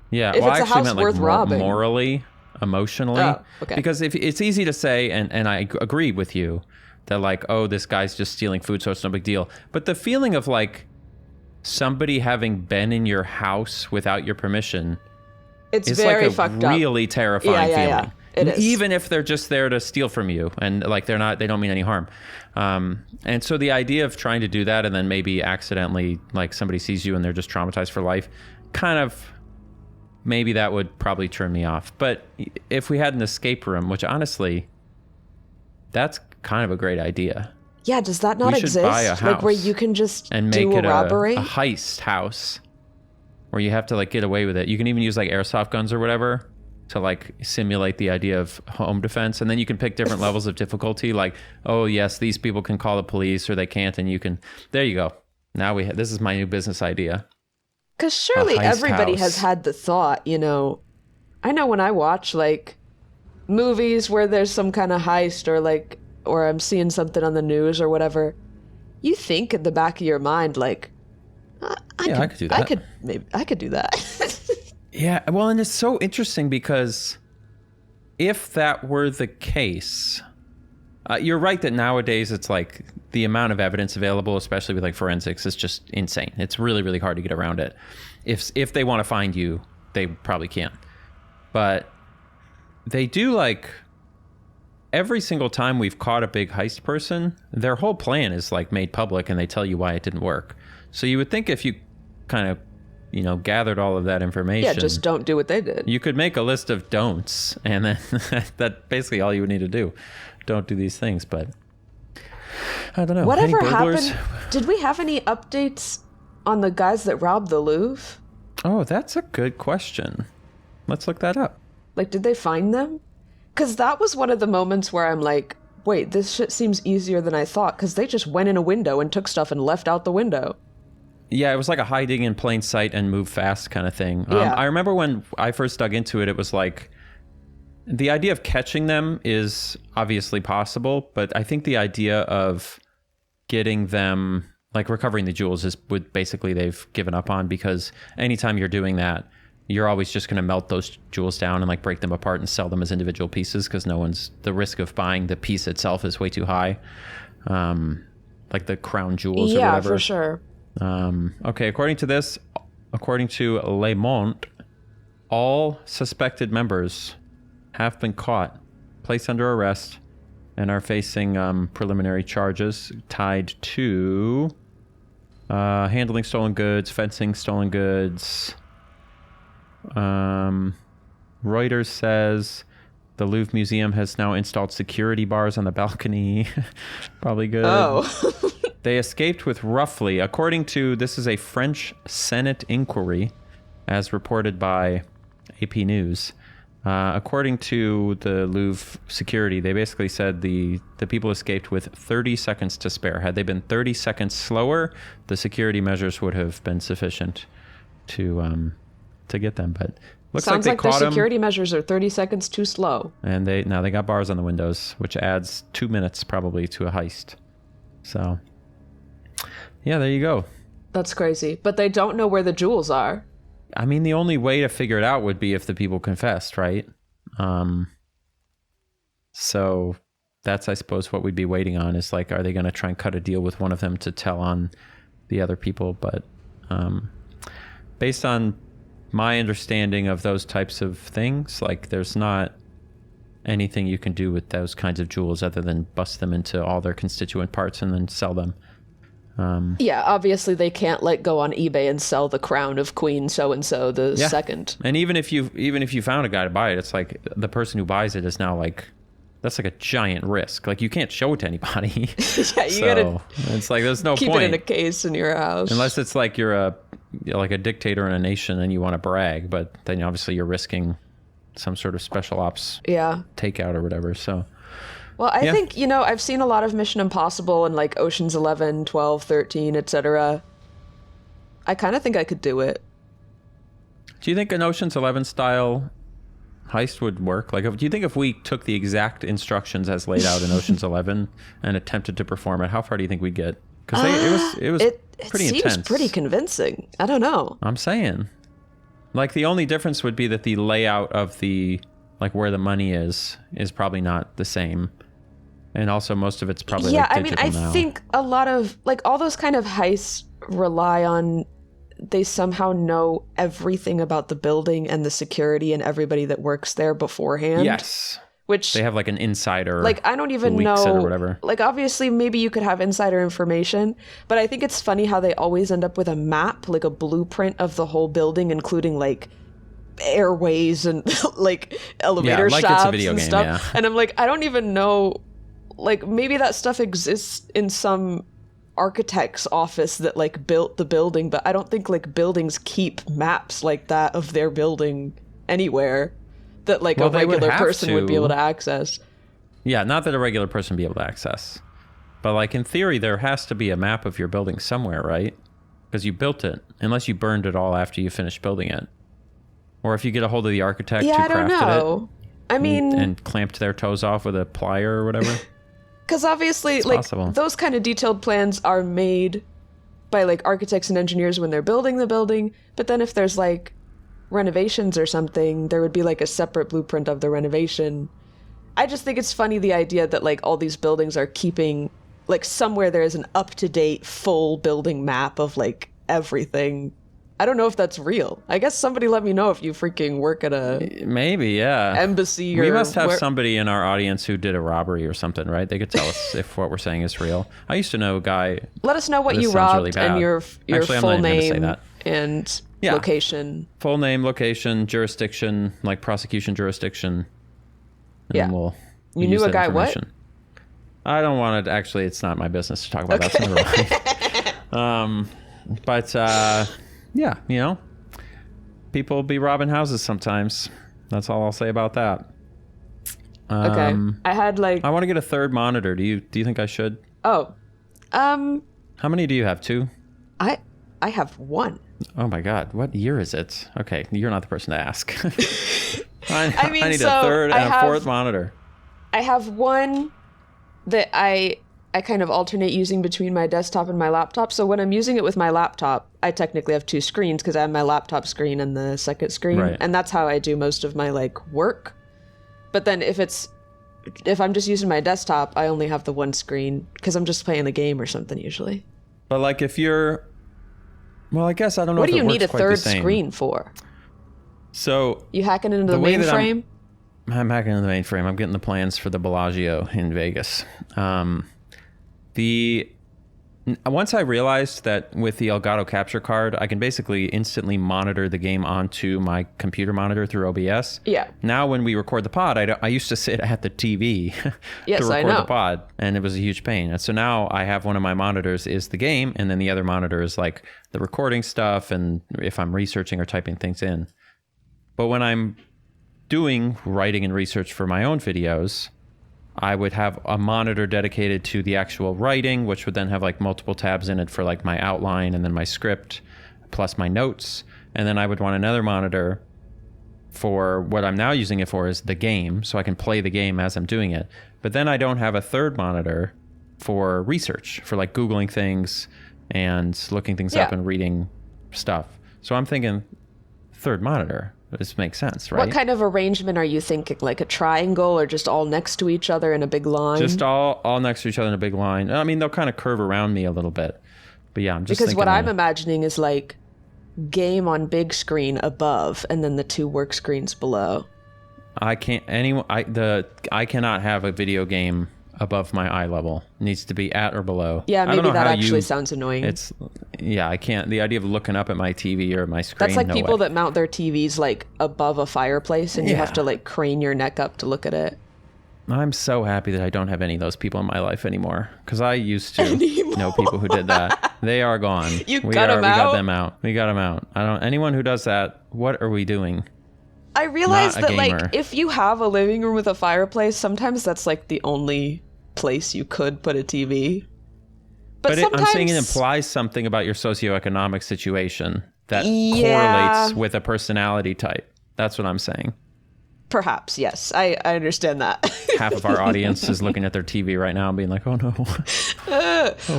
Yeah, if it's a house worth robbing. Morally, emotionally. Oh, okay. Because if it's easy to say, and I agree with you, that like, oh, this guy's just stealing food, so it's no big deal. But the feeling of like somebody having been in your house without your permission, it's very like fucked up. Really terrifying feeling. Yeah. It is. Even if they're just there to steal from you and like they don't mean any harm. And so the idea of trying to do that and then maybe accidentally like somebody sees you and they're just traumatized for life, kind of, maybe that would probably turn me off. But if we had an escape room, which honestly, that's kind of a great idea. Yeah, does that not exist? Buy a house like where you can just and make do it a robbery? A heist house where you have to like get away with it. You can even use like airsoft guns or whatever to like simulate the idea of home defense. And then you can pick different levels of difficulty. Like, oh yes, these people can call the police or they can't. And you can, there you go. Now this is my new business idea. Because surely everybody has had the thought, I know when I watch like movies where there's some kind of heist or I'm seeing something on the news or whatever, you think in the back of your mind, like, I could do that. I could do that. Yeah, well, and it's so interesting because if that were the case, you're right that nowadays it's like the amount of evidence available, especially with like forensics, is just insane. It's really, really hard to get around it. If they want to find you, they probably can't. But they do, like, every single time we've caught a big heist person, their whole plan is like made public and they tell you why it didn't work. So you would think if you kind of gathered all of that information. Yeah, just don't do what they did. You could make a list of don'ts, and then that's basically all you would need to do. Don't do these things, but I don't know. Whatever happened? Did we have any updates on the guys that robbed the Louvre? Oh, that's a good question. Let's look that up. Like, did they find them? Because that was one of the moments where I'm like, wait, this shit seems easier than I thought, because they just went in a window and took stuff and left out the window. Yeah, it was like a hiding in plain sight and move fast kind of thing. Yeah. I remember when I first dug into it, it was like, the idea of catching them is obviously possible, but I think the idea of getting them, like recovering the jewels, is what basically they've given up on, because anytime you're doing that, you're always just going to melt those jewels down and like break them apart and sell them as individual pieces, because the risk of buying the piece itself is way too high. Like the crown jewels or whatever. Yeah, for sure. Okay, according to Le Monde, all suspected members have been caught, placed under arrest, and are facing preliminary charges tied to handling stolen goods, fencing stolen goods. Reuters says the Louvre Museum has now installed security bars on the balcony. Probably good. Oh. They escaped with roughly, according to, this is a French Senate inquiry, as reported by AP News. According to the Louvre security, they basically said the people escaped with 30 seconds to spare. Had they been 30 seconds slower, the security measures would have been sufficient to get them. But looks Sounds like they caught the them. security measures are 30 seconds too slow. And now they got bars on the windows, which adds 2 minutes probably to a heist. So, yeah, there you go. That's crazy. But they don't know where the jewels are. I mean, the only way to figure it out would be if the people confessed, right? So that's, I suppose, what we'd be waiting on is like, are they going to try and cut a deal with one of them to tell on the other people? But based on my understanding of those types of things, like there's not anything you can do with those kinds of jewels other than bust them into all their constituent parts and then sell them. Yeah, obviously they can't like go on eBay and sell the crown of Queen so-and-so the second. And even if you found a guy to buy it, it's like the person who buys it is now like, that's like a giant risk. Like you can't show it to anybody. Yeah, you gotta it's like there's no keep point. it in a case in your house. Unless it's like you're a dictator in a nation and you want to brag, but then obviously you're risking some sort of special ops takeout or whatever. So well, I think, I've seen a lot of Mission Impossible and like Ocean's 11, 12, 13, etc. I kind of think I could do it. Do you think an Ocean's 11 style heist would work? Like, do you think if we took the exact instructions as laid out in Ocean's 11 and attempted to perform it, how far do you think we'd get? Because it was pretty intense. It seems pretty convincing. I don't know. I'm saying. Like, the only difference would be that the layout of like where the money is probably not the same. And also most of it's probably like digital now. I think a lot of like all those kind of heists rely on they somehow know everything about the building and the security and everybody that works there beforehand. Yes. Which they have like an insider. Like I don't even know or whatever. Like obviously maybe you could have insider information, but I think it's funny how they always end up with a map, like a blueprint of the whole building, including like airways and like elevator shafts it's a video and game, stuff. Yeah. And I'm like, I don't even know. Like maybe that stuff exists in some architect's office that like built the building, but I don't think like buildings keep maps like that of their building anywhere that like a regular person would be able to access. Yeah, not that a regular person would be able to access. But like in theory, there has to be a map of your building somewhere, right? Because you built it, unless you burned it all after you finished building it. Or if you get a hold of the architect who crafted I don't know. I mean... And clamped their toes off with a plier or whatever. Because obviously, it's like, possible. Those kind of detailed plans are made by, like, architects and engineers when they're building the building. But then if there's, like, renovations or something, there would be, like, a separate blueprint of the renovation. I just think it's funny, the idea that, like, all these buildings are keeping... Like, somewhere there is an up-to-date, full building map of, like, everything. I don't know if that's real. I guess somebody let me know if you freaking work at a... Maybe, yeah. Embassy or... We must have somebody in our audience who did a robbery or something, right? They could tell us if what we're saying is real. I used to know a guy... Let us know what you robbed and your Actually, full I'm not even name. gonna say that. And Yeah. location. Full name, location, jurisdiction, like prosecution jurisdiction. And Yeah. then we'll You use knew a that guy what? information. I don't want to, actually, it's not my business to talk about that, so never mind. But, yeah, you know, people be robbing houses sometimes. That's all I'll say about that. Okay. I had like... I want to get a third monitor. Do you think I should? Oh. How many do you have? 2? I have 1. Oh my God. What year is it? Okay. You're not the person to ask. I need so a third and a fourth monitor. I have 1 that I kind of alternate using between my desktop and my laptop. So when I'm using it with my laptop, I technically have 2 screens because I have my laptop screen and the second screen. Right. And that's how I do most of my like work. But then if I'm just using my desktop, I only have the 1 screen because I'm just playing the game or something usually. But like if you're, well, I guess I don't know. What if do you need a quite the third same. screen for? So You hacking into the mainframe? I'm hacking into the mainframe. I'm getting the plans for the Bellagio in Vegas. Once I realized that with the Elgato capture card, I can basically instantly monitor the game onto my computer monitor through OBS. Yeah. Now when we record the pod, I used to sit at the TV Yes, to record I know. the pod, and it was a huge pain. And so now I have one of my monitors is the game, and then the other monitor is like the recording stuff and if I'm researching or typing things in. But when I'm doing writing and research for my own videos, I would have a monitor dedicated to the actual writing, which would then have like multiple tabs in it for like my outline and then my script, plus my notes. And then I would want another monitor for what I'm now using it for is the game, so I can play the game as I'm doing it. But then I don't have a third monitor for research, for like Googling things and looking things up and reading stuff. So I'm thinking third monitor. This makes sense, right? What kind of arrangement are you thinking? Like a triangle or just all next to each other in a big line? Just all next to each other in a big line. I mean, they'll kind of curve around me a little bit. But yeah, I'm just because what I'm imagining is like game on big screen above and then the 2 work screens below. I cannot have a video game above my eye level. It needs to be at or below. Yeah, maybe that actually sounds annoying. I can't. The idea of looking up at my TV or my screen. That's like people that mount their TVs like above a fireplace and you have to like crane your neck up to look at it. I'm so happy that I don't have any of those people in my life anymore, because I used to know people who did that. They are gone. We got them out. We got them out. Anyone who does that, what are we doing? I realize that like if you have a living room with a fireplace, sometimes that's like the only place you could put a TV. But I'm saying it implies something about your socioeconomic situation that correlates with a personality type. That's what I'm saying. Perhaps, yes. I understand that. Half of our audience is looking at their TV right now and being like, oh no.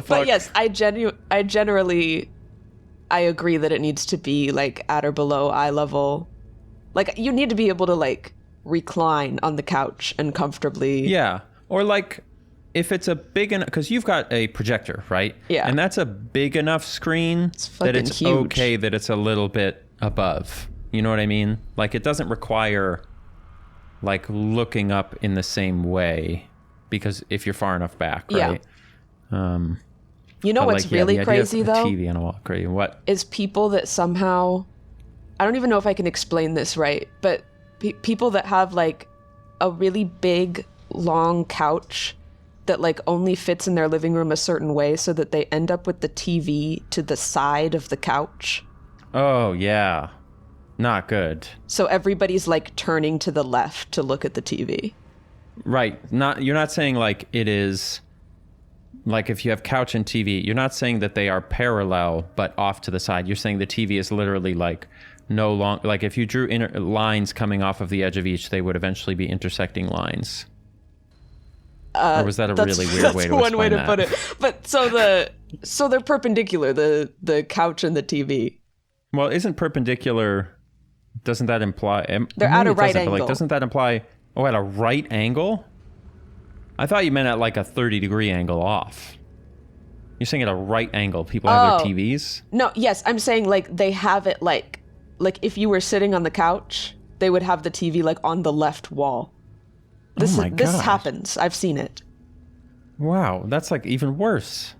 But yes, I generally agree that it needs to be like at or below eye level. Like you need to be able to like recline on the couch and comfortably. Yeah. Or like if it's a big enough, because you've got a projector, right? Yeah. And that's a big enough screen that it's huge. Okay that it's a little bit above. You know what I mean? Like it doesn't require like looking up in the same way, because if you're far enough back, right? Yeah. You know what's really crazy though? TV on a wall, crazy. What is people that somehow, I don't even know if I can explain this right, but people that have like a really big, long couch that like only fits in their living room a certain way, so that they end up with the TV to the side of the couch. Oh yeah. Not good. So everybody's like turning to the left to look at the TV. Right. You're not saying like it is like if you have couch and TV, you're not saying that they are parallel but off to the side. You're saying the TV is literally like no long, like if you drew lines coming off of the edge of each, they would eventually be intersecting lines. Or was that a really weird way to explain that? That's one way to put it. But so they're perpendicular, the couch and the TV. Well, isn't perpendicular? Doesn't that imply they're at a right angle? Like, doesn't that imply at a right angle? I thought you meant at like a 30-degree angle off. You're saying at a right angle, people have their TVs? No, yes, I'm saying like they have it like if you were sitting on the couch, they would have the TV like on the left wall. This happens. I've seen it. Wow, that's like even worse.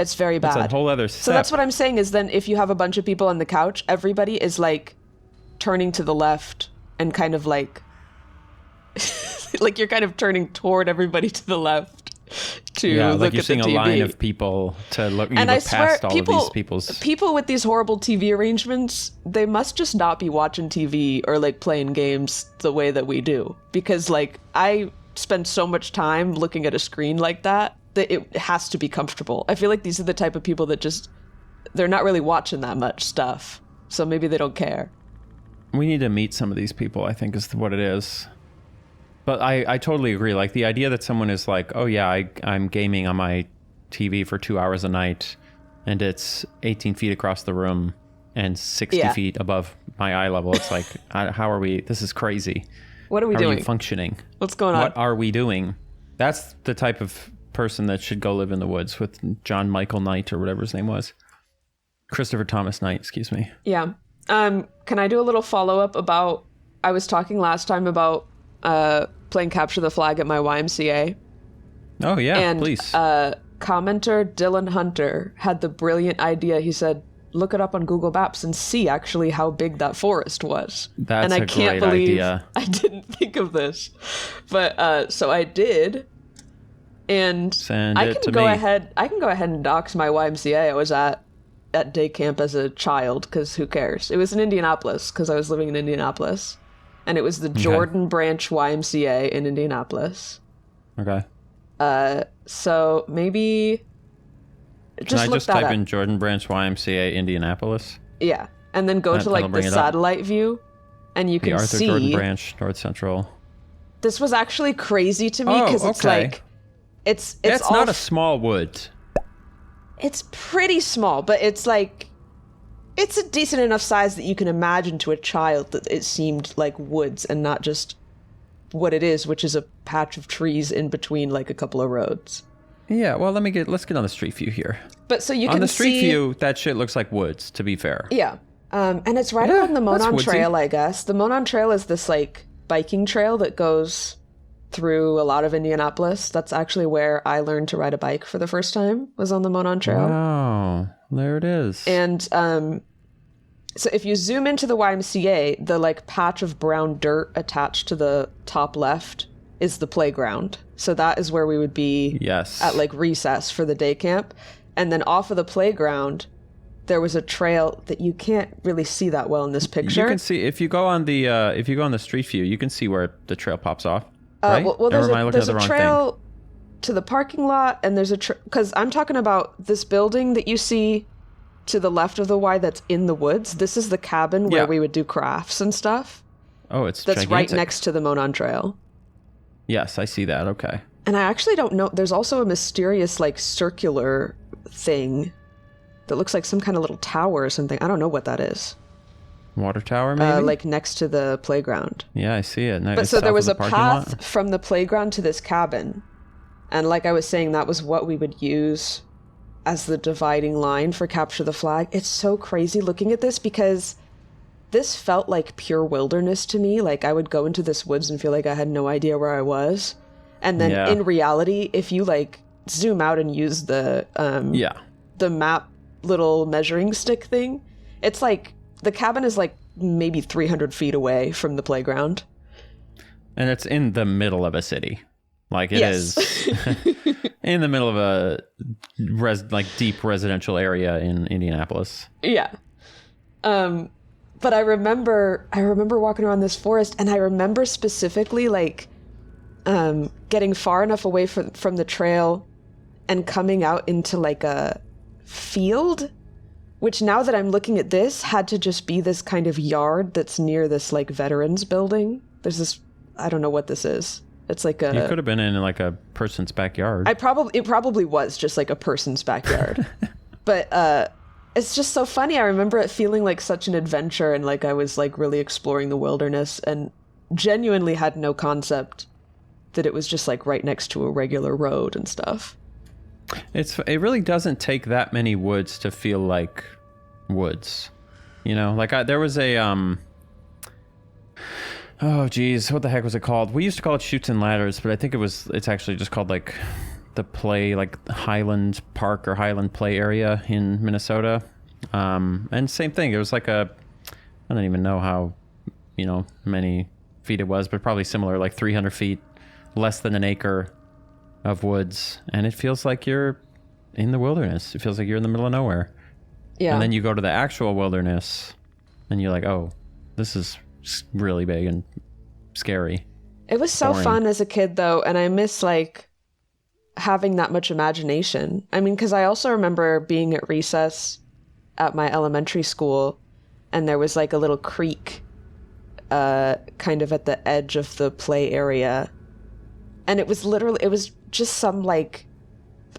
It's very bad. That's a whole other step. So that's what I'm saying is then if you have a bunch of people on the couch, everybody is like turning to the left and kind of like like you're kind of turning toward everybody to the left to look like you're at seeing the TV. a line of people to look, And I look swear, past all of these people's... people with these horrible TV arrangements, they must just not be watching TV or like playing games the way that we do. Because like I spend so much time looking at a screen like that it has to be comfortable. I feel like these are the type of people that just, they're not really watching that much stuff. So maybe they don't care. We need to meet some of these people, I think is what it is. But I totally agree. Like the idea that someone is like, oh yeah, I'm gaming on my TV for 2 hours a night and it's 18 feet across the room and 60 feet above my eye level. It's like, how are we? This is crazy. What are we doing? How are you functioning? What's going on? What are we doing? That's the type of person that should go live in the woods with John Michael Knight or whatever his name was. Christopher Thomas Knight, excuse me. Yeah. Can I do a little follow-up about, I was talking last time about playing Capture the Flag at my YMCA. Oh yeah, and, please. Commenter Dylan Hunter had the brilliant idea. He said, look it up on Google Maps and see actually how big that forest was. That's and I a can't great believe idea. I didn't think of this. But so I did. And I can go ahead and dox my YMCA I was at day camp as a child, because who cares? It was in Indianapolis, because I was living in Indianapolis. And it was the Jordan Branch YMCA in Indianapolis. Okay. So maybe just Can I just look that type up. in Jordan Branch YMCA Indianapolis? Yeah. And then go to like the satellite view and you can Arthur see Jordan Branch, North Central. This was actually crazy to me because it's like it's all not a small wood. It's pretty small, but it's like it's a decent enough size that you can imagine to a child that it seemed like woods and not just what it is, which is a patch of trees in between like a couple of roads. Yeah, well, let's get on the street view here. But so you can see... On the street view, that shit looks like woods, to be fair. Yeah. And it's right along the Monon Trail, I guess. The Monon Trail is this like biking trail that goes through a lot of Indianapolis. That's actually where I learned to ride a bike for the first time, was on the Monon Trail. Oh, there it is. And so if you zoom into the YMCA, the like patch of brown dirt attached to the top left is the playground. So that is where we would be at like recess for the day camp. And then off of the playground, there was a trail that you can't really see that well in this picture. You can see if you go on the street view, you can see where the trail pops off. Right? Well, there's a trail to the parking lot, and there's because I'm talking about this building that you see to the left of the Y that's in the woods. This is the cabin where we would do crafts and stuff. Oh, that's gigantic. Right next to the Monon Trail. Yes, I see that. Okay. And I actually don't know. There's also a mysterious like circular thing that looks like some kind of little tower or something. I don't know what that is. Water tower, maybe? Like next to the playground. Yeah, I see it. But so there was a path from the playground to this cabin. And like I was saying, that was what we would use as the dividing line for Capture the Flag. It's so crazy looking at this because this felt like pure wilderness to me. Like I would go into this woods and feel like I had no idea where I was. And then in reality, if you like zoom out and use the map little measuring stick thing, it's like the cabin is like maybe 300 feet away from the playground. And it's in the middle of a city. Like it is in the middle of a deep residential area in Indianapolis. Yeah. But I remember walking around this forest, and I remember specifically like getting far enough away from the trail and coming out into like a field, which now that I'm looking at this had to just be this kind of yard that's near this like veterans building. There's this, I don't know what this is. It's like You could have been in like a person's backyard. It probably was just like a person's backyard. But it's just so funny. I remember it feeling like such an adventure, and like I was like really exploring the wilderness, and genuinely had no concept that it was just like right next to a regular road and stuff. It really doesn't take that many woods to feel like woods, you know. Like there was a oh geez, what the heck was it called? We used to call it Chutes and Ladders, but I think it's actually just called like the play, like Highland Park or Highland Play area in Minnesota. And same thing. It was like I don't even know how, many feet it was, but probably similar, like 300 feet, less than an acre of woods. And it feels like you're in the wilderness. It feels like you're in the middle of nowhere. Yeah. And then you go to the actual wilderness and you're like, oh, this is really big and scary. It was so fun as a kid, though, and I miss, like, having that much imagination. I mean, because I also remember being at recess at my elementary school, and there was, like, a little creek kind of at the edge of the play area. And it was just some, like,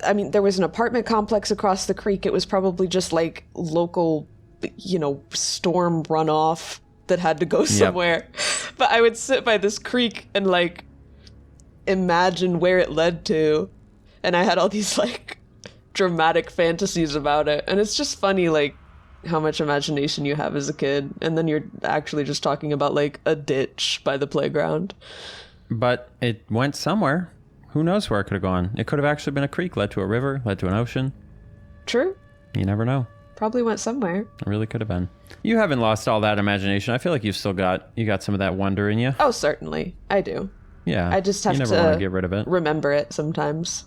I mean, there was an apartment complex across the creek. It was probably just, like, local, storm runoff that had to go somewhere. Yep. But I would sit by this creek and, like, imagine where it led to. And I had all these, like, dramatic fantasies about it. And it's just funny, like, how much imagination you have as a kid. And then you're actually just talking about, like, a ditch by the playground. But it went somewhere. Who knows where it could have gone? It could have actually been a creek, led to a river, led to an ocean. True. You never know. Probably went somewhere. It really could have been. You haven't lost all that imagination. I feel like you've still got some of that wonder in you. Oh, certainly. I do. Yeah. I just have to want to get rid of it. Remember it sometimes.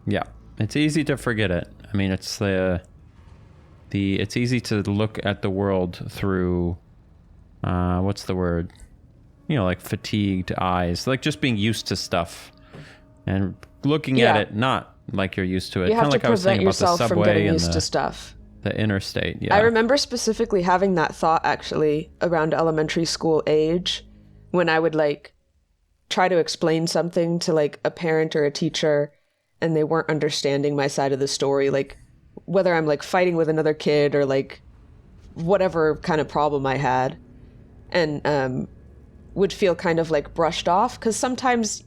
Yeah. It's easy to forget it. I mean, it's it's easy to look at the world through what's the word? Like fatigued eyes, like just being used to stuff and looking at it not like you're used to it. You have kind to of like I was saying prevent about the yourself from subway getting and used to stuff. The interstate, yeah. I remember specifically having that thought actually around elementary school age when I would like try to explain something to like a parent or a teacher and they weren't understanding my side of the story, like whether I'm like fighting with another kid or like whatever kind of problem I had, and would feel kind of like brushed off because sometimes,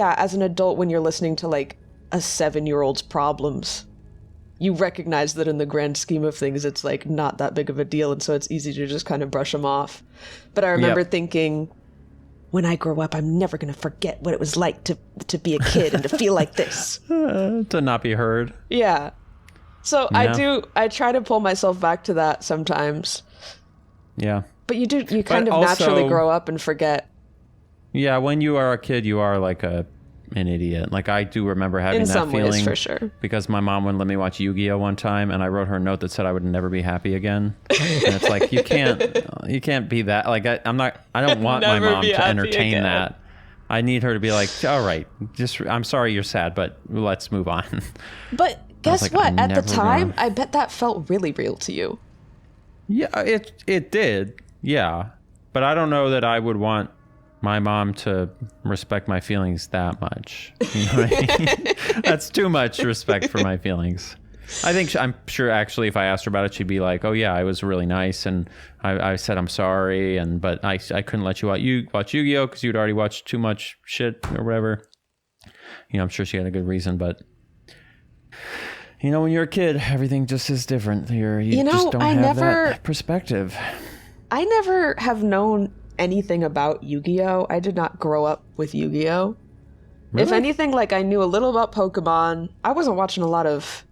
as an adult when you're listening to like a 7-year-old's problems, you recognize that in the grand scheme of things, it's like not that big of a deal. And so it's easy to just kind of brush them off. But I remember thinking, when I grow up, I'm never going to forget what it was like to be a kid and to feel like this. To not be heard. Yeah. So I try to pull myself back to that sometimes. Yeah. But you kind of also, naturally grow up and forget. Yeah. When you are a kid, you are like an idiot. Like I do remember having that feeling. In some ways, for sure. Because my mom wouldn't let me watch Yu-Gi-Oh one time, and I wrote her a note that said I would never be happy again. And it's like you can't be that. Like I don't want my mom to entertain again. That. I need her to be like, all right, I'm sorry you're sad, but let's move on. But guess what? At the time, I bet that felt really real to you. Yeah, it did. Yeah, but I don't know that I would want my mom to respect my feelings that much. You know what I mean? That's too much respect for my feelings. I'm sure actually if I asked her about it, she'd be like, oh yeah, I was really nice. And I said, I'm sorry. But I couldn't let you watch Yu-Gi-Oh because you'd already watched too much shit or whatever. I'm sure she had a good reason, but when you're a kid, everything just is different. You just don't have that perspective. I never have known anything about Yu-Gi-Oh. I did not grow up with Yu-Gi-Oh. Really? If anything, like I knew a little about Pokemon. I wasn't watching a lot of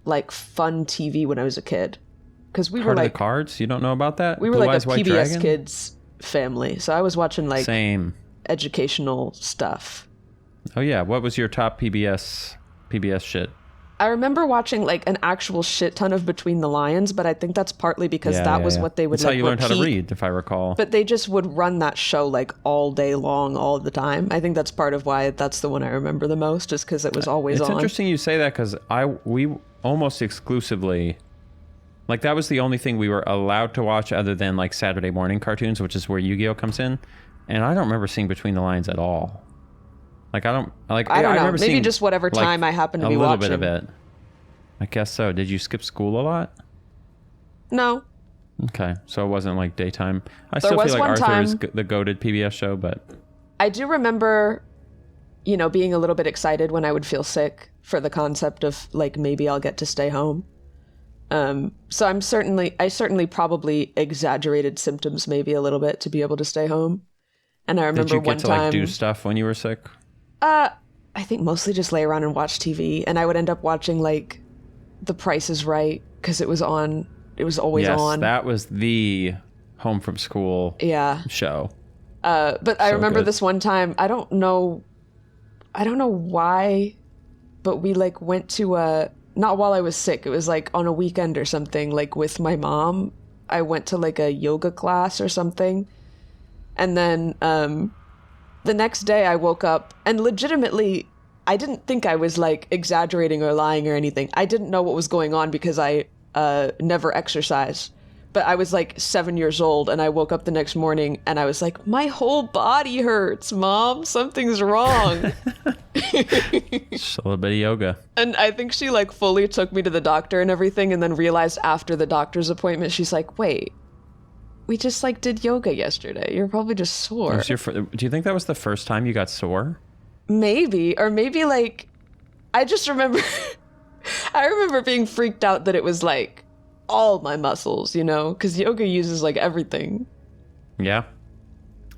like fun TV when I was a kid because we were like the cards. You don't know about that? We were like a PBS Kids family, so I was watching like same educational stuff. Oh yeah, what was your top PBS shit? I remember watching like an actual shit ton of Between the Lions, but I think that's partly because that was what they would that's like how you repeat. Learned how to read, if I recall. But they just would run that show like all day long, all the time. I think that's part of why that's the one I remember the most, is because it was always on. It's interesting you say that because we almost exclusively, like that was the only thing we were allowed to watch other than like Saturday morning cartoons, which is where Yu-Gi-Oh comes in. And I don't remember seeing Between the Lines at all. Like I don't know. Maybe seeing, just whatever time I happen to be watching. A little bit of it. I guess so. Did you skip school a lot? No. Okay, so it wasn't like daytime. I still feel like Arthur is the goated PBS show, but I do remember, being a little bit excited when I would feel sick for the concept of like maybe I'll get to stay home. So I certainly probably exaggerated symptoms maybe a little bit to be able to stay home. And I remember one time. Did you get to like do stuff when you were sick? I think mostly just lay around and watch TV. And I would end up watching like The Price is Right because it was on. It was always on. Yes, that was the home from school show. But I remember this one time. I don't know why, but we like went to not while I was sick. It was like on a weekend or something. Like with my mom, I went to like a yoga class or something, and then the next day I woke up and legitimately I didn't think I was like exaggerating or lying or anything. I didn't know what was going on because I never exercise. But I was like 7 years old and I woke up the next morning and I was like, my whole body hurts, Mom. Something's wrong. Just a little bit of yoga. And I think she like fully took me to the doctor and everything and then realized after the doctor's appointment, she's like, wait, we just like did yoga yesterday. You're probably just sore. Do you think that was the first time you got sore? Maybe. Or maybe like, I just remember, I remember being freaked out that it was like all my muscles, you know, because yoga uses like everything. Yeah,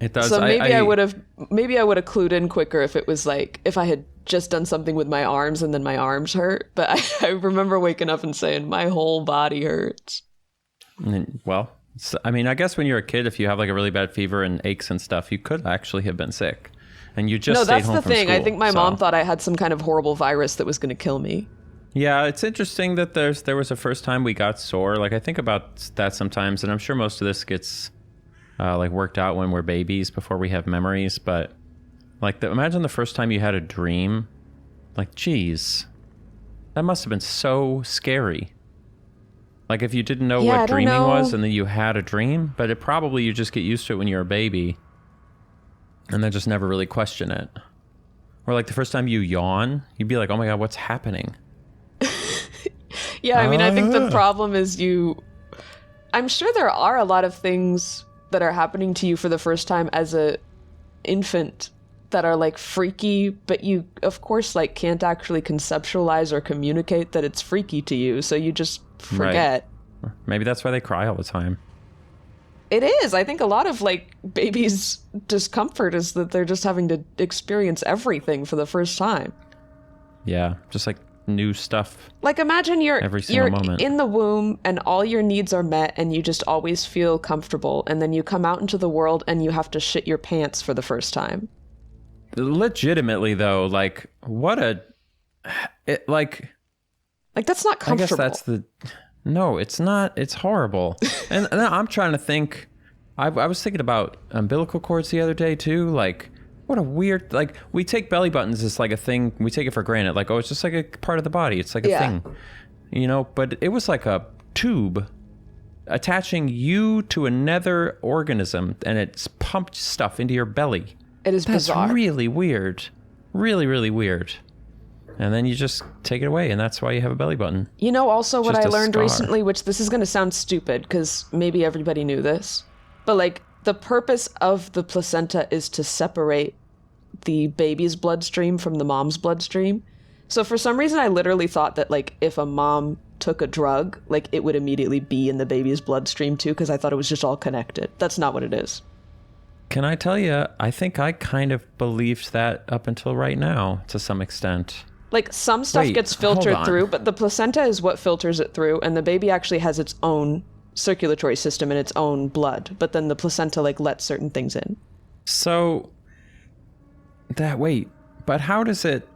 it does. So maybe I would have clued in quicker if it was like, if I had just done something with my arms and then my arms hurt. But I remember waking up and saying, my whole body hurts. Well, I mean, I guess when you're a kid, if you have like a really bad fever and aches and stuff, you could actually have been sick. And you just stayed home from school. No, that's the thing. I think my mom thought I had some kind of horrible virus that was going to kill me. Yeah, it's interesting that there was a first time we got sore. Like I think about that sometimes, and I'm sure most of this gets like worked out when we're babies before we have memories. But like, imagine the first time you had a dream. Like, geez, that must have been so scary. Like if you didn't know what dreaming was, and then you had a dream, but you just get used to it when you're a baby, and then just never really question it. Or like the first time you yawn, you'd be like, oh my God, what's happening? Yeah, I mean, I think the problem is I'm sure there are a lot of things that are happening to you for the first time as a infant that are like freaky, but you of course like can't actually conceptualize or communicate that it's freaky to you, so you just forget. Right. Maybe that's why they cry all the time. It is. I think a lot of like babies' discomfort is that they're just having to experience everything for the first time. Yeah, just like new stuff. Like imagine you're in the womb and all your needs are met and you just always feel comfortable, and then you come out into the world and you have to shit your pants for the first time. Legitimately though, like like that's not comfortable. I guess no, it's not. It's horrible. and I'm trying to think. I was thinking about umbilical cords the other day too. Like, what a weird, like, we take belly buttons as like a thing. We take it for granted. Like, oh, it's just like a part of the body. It's like a thing, you know, but it was like a tube attaching you to another organism, and it's pumped stuff into your belly. It is bizarre. That's really weird. Really, really weird. And then you just take it away, and that's why you have a belly button. You know, also what I learned recently, which this is going to sound stupid because maybe everybody knew this, but like the purpose of the placenta is to separate the baby's bloodstream from the mom's bloodstream. So for some reason, I literally thought that like if a mom took a drug, like it would immediately be in the baby's bloodstream too, because I thought it was just all connected. That's not what it is. Can I tell you, I think I kind of believed that up until right now to some extent. Like some stuff gets filtered through, but the placenta is what filters it through, and the baby actually has its own circulatory system and its own blood, but then the placenta like lets certain things in. So but how does it?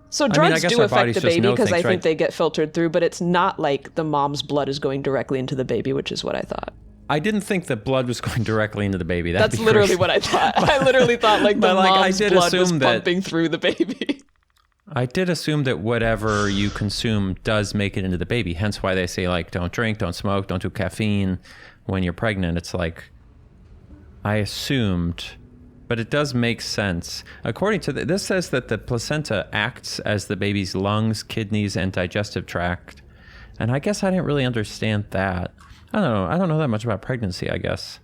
So drugs do affect the baby because I think they get filtered through, but it's not like the mom's blood is going directly into the baby, which is what I thought. I didn't think that blood was going directly into the baby. That's literally what I thought. I literally thought like the mom's blood was pumping through the baby. I did assume that whatever you consume does make it into the baby. Hence why they say like, don't drink, don't smoke, don't do caffeine when you're pregnant. It's like, I assumed, but it does make sense. According to this says that the placenta acts as the baby's lungs, kidneys, and digestive tract. And I guess I didn't really understand that. I don't know. I don't know that much about pregnancy, I guess.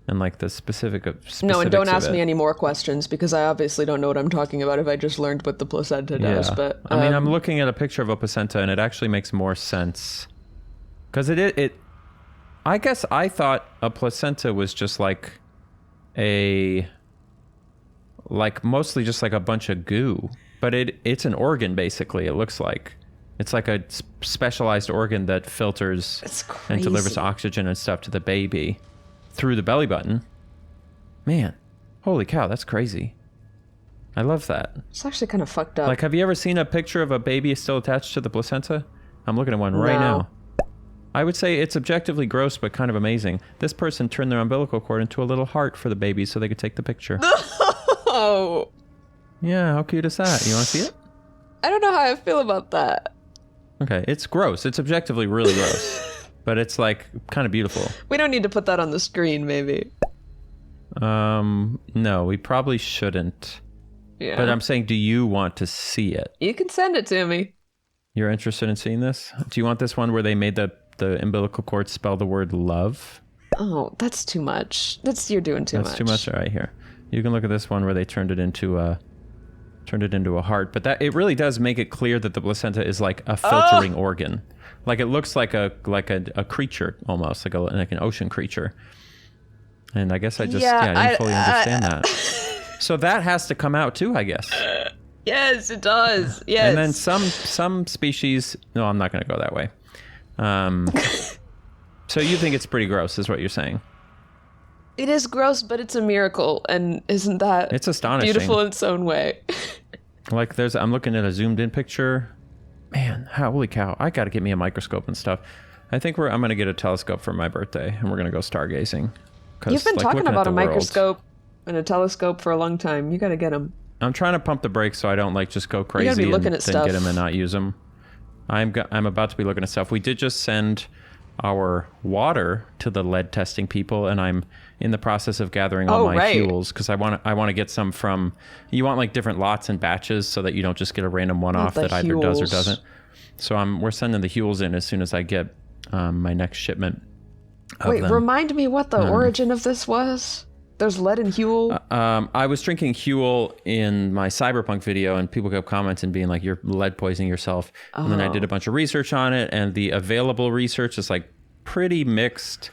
And like the specifics. No, and don't ask me any more questions because I obviously don't know what I'm talking about if I just learned what the placenta does. But I mean, I'm looking at a picture of a placenta and it actually makes more sense. Because I guess I thought a placenta was just like mostly just like a bunch of goo. but it's an organ basically. It looks like it's like a specialized organ that filters and delivers oxygen and stuff to the baby through the belly button. Man, holy cow, that's crazy. I love that. It's actually kind of fucked up. Like, have you ever seen a picture of a baby still attached to the placenta? I'm looking at one right now. I would say it's objectively gross, but kind of amazing. This person turned their umbilical cord into a little heart for the baby so they could take the picture. Oh. Yeah, how cute is that? You want to see it? I don't know how I feel about that. Okay, it's gross. It's objectively really gross. But it's, like, kind of beautiful. We don't need to put that on the screen, maybe. No, we probably shouldn't. Yeah. But I'm saying, do you want to see it? You can send it to me. You're interested in seeing this? Do you want this one where they made the umbilical cord spell the word love? Oh, that's too much. You're doing too much. That's too much. All right, here. You can look at this one where they turned it into a heart. But that it really does make it clear that the placenta is like a filtering organ. Like it looks like a creature almost, like an ocean creature. And I guess I didn't fully understand that. So that has to come out too, I guess. Yes, it does. Yes. And then some species. No, I'm not going to go that way. So you think it's pretty gross, is what you're saying? It is gross, but it's a miracle, and isn't that? It's astonishing. Beautiful in its own way. Like I'm looking at a zoomed in picture. Man, holy cow! I got to get me a microscope and stuff. I think I'm going to get a telescope for my birthday, and we're going to go stargazing. You've been talking about a microscope and a telescope for a long time. You got to get them. I'm trying to pump the brakes so I don't like just go crazy and then get them and not use them. I'm about to be looking at stuff. We did just send our water to the lead testing people, and I'm in the process of gathering all my fuels because I want to get some from. You want like different lots and batches so that you don't just get a random one off that either does or doesn't. So we're sending the fuels in as soon as I get my next shipment. Wait, remind me what the origin of this was. There's lead in Huel? I was drinking Huel in my Cyberpunk video, and people kept commenting being like, you're lead poisoning yourself. And then I did a bunch of research on it, and the available research is like pretty mixed.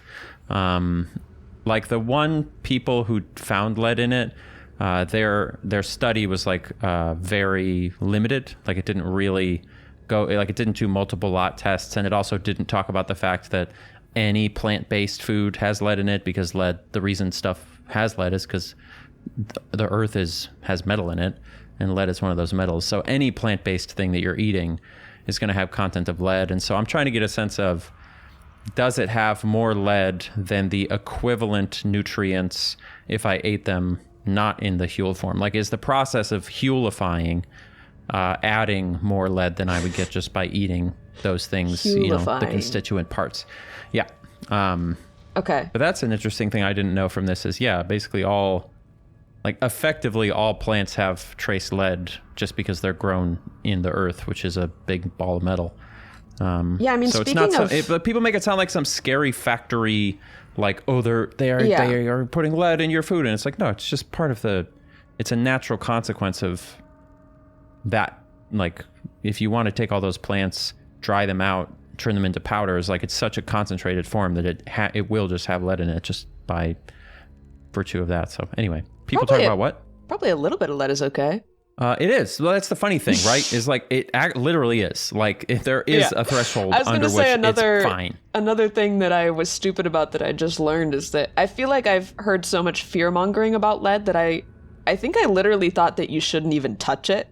Like the one people who found lead in it, their study was like very limited. Like it didn't really go, like it didn't do multiple lot tests, and it also didn't talk about the fact that any plant-based food has lead in it, because the reason stuff has lead is because the earth has metal in it, and lead is one of those metals. So any plant-based thing that you're eating is going to have content of lead. And so I'm trying to get a sense of, does it have more lead than the equivalent nutrients if I ate them not in the Huel form? Like, is the process of Huelifying adding more lead than I would get just by eating those things, the constituent parts? Yeah. Okay. But that's an interesting thing I didn't know from this is, basically effectively all plants have trace lead just because they're grown in the earth, which is a big ball of metal. I mean, so speaking but people make it sound like some scary factory, like, they are putting lead in your food. And it's like, no, it's just part of it's a natural consequence of that. Like, if you want to take all those plants, dry them out, turn them into powders, like it's such a concentrated form that it will just have lead in it just by virtue of that. So anyway, people talk about what? Probably a little bit of lead is okay. It is. Well, that's the funny thing, right? Is like it literally is. Like if there is a threshold under which it's fine. Another thing that I was stupid about that I just learned is that I feel like I've heard so much fear mongering about lead that I think I literally thought that you shouldn't even touch it.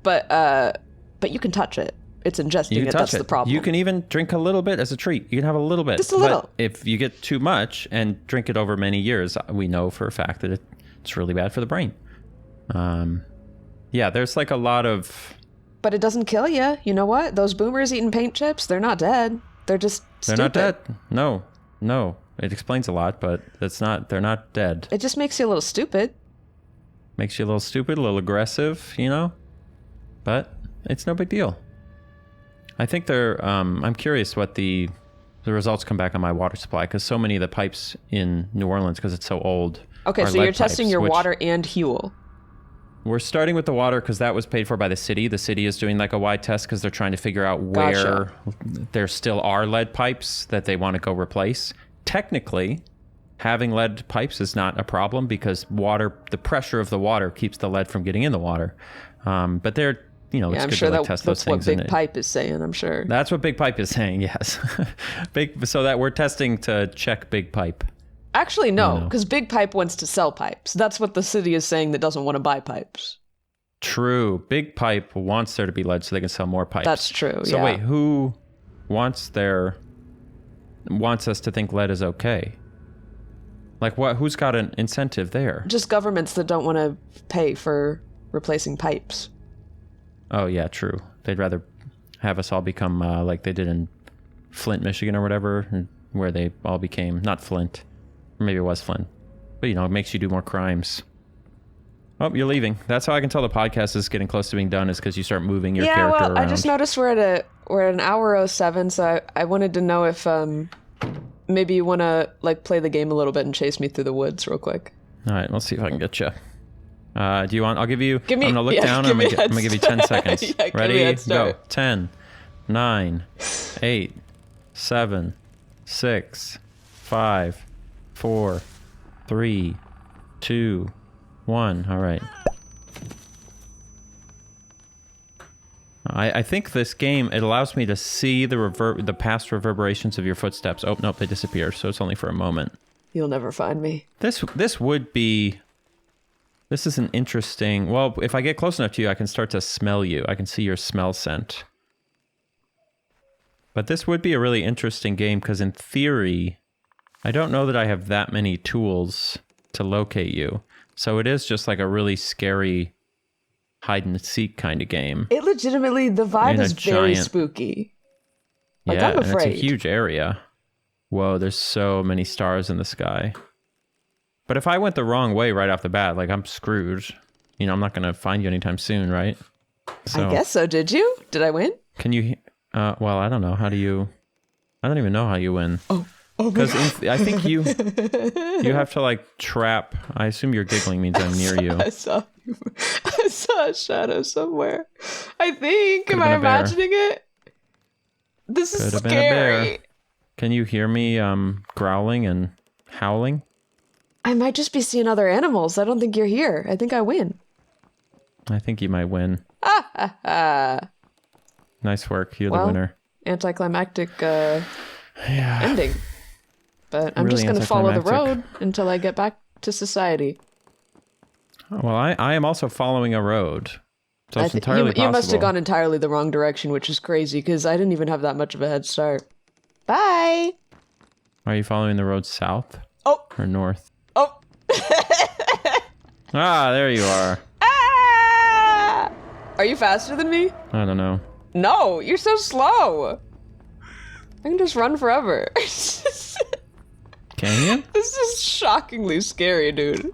But you can touch it. It's ingesting it. That's the problem. You can even drink a little bit as a treat. You can have a little bit. Just a little. But if you get too much and drink it over many years, we know for a fact that it's really bad for the brain. There's like a lot of... But it doesn't kill you. You know what? Those boomers eating paint chips, they're not dead. They're just stupid. They're not dead. No. It explains a lot, but they're not dead. It just makes you a little stupid. Makes you a little stupid, a little aggressive, But it's no big deal. I think I'm curious what the results come back on my water supply, because so many of the pipes in New Orleans, because it's so old. Okay, so you're testing your water and Huel. We're starting with the water because that was paid for by the city. The city is doing like a wide test because they're trying to figure out where there still are lead pipes that they want to go replace. Technically, having lead pipes is not a problem because the pressure of the water keeps the lead from getting in the water. But they're, it's I'm good sure to test those things. that's what Big Pipe is saying, I'm sure. That's what Big Pipe is saying, yes. So that we're testing to check Big Pipe. Actually, no, because Big Pipe wants to sell pipes. That's what the city is saying that doesn't want to buy pipes. True. Big Pipe wants there to be lead so they can sell more pipes. That's true, So wait, who wants us to think lead is okay? Like what? Who's got an incentive there? Just governments that don't want to pay for replacing pipes. Oh yeah, true. They'd rather have us all become like they did in Flint, Michigan or whatever, where they all became, not Flint. Or maybe it was Flint. But it makes you do more crimes. Oh, you're leaving. That's how I can tell the podcast is getting close to being done, is because you start moving your character around. I just noticed we're at an hour 07, so I wanted to know if maybe you want to play the game a little bit and chase me through the woods real quick. All right, let's see if I can get you. Do you want? I'll give you. I'm gonna look down. And I'm gonna give you 10 seconds. Ready? Go. 10, 9, 8, 7, 6, 5, 4, 3, 2, 1. All right. I think this game, it allows me to see the past reverberations of your footsteps. Oh, nope, they disappear, so it's only for a moment. You'll never find me. This is an interesting... Well, if I get close enough to you, I can start to smell you. I can see your smell scent. But this would be a really interesting game, because in theory, I don't know that I have that many tools to locate you. So it is just like a really scary hide and seek kind of game. It legitimately, the vibe is very spooky. Yeah, I'm afraid. And it's a huge area. Whoa, there's so many stars in the sky. But if I went the wrong way right off the bat, I'm screwed. I'm not going to find you anytime soon, right? So, I guess so. Did you? Did I win? Can you... well, I don't know. How do you... I don't even know how you win. Oh. Because I think you have to trap. I assume you're giggling means I'm near you. I saw a shadow somewhere. I think. Am I imagining it? This is scary. Been a bear. Can you hear me growling and howling? I might just be seeing other animals. I don't think you're here. I think I win. I think you might win. Nice work. You're the winner. Anticlimactic ending. But I'm really just going to follow the road until I get back to society. Well, I am also following a road. So it's entirely possible. You must have gone entirely the wrong direction, which is crazy, because I didn't even have that much of a head start. Bye! Are you following the road south? Oh! Or north? Oh! There you are. Ah! Are you faster than me? I don't know. No, you're so slow. I can just run forever. Can you? This is shockingly scary, dude.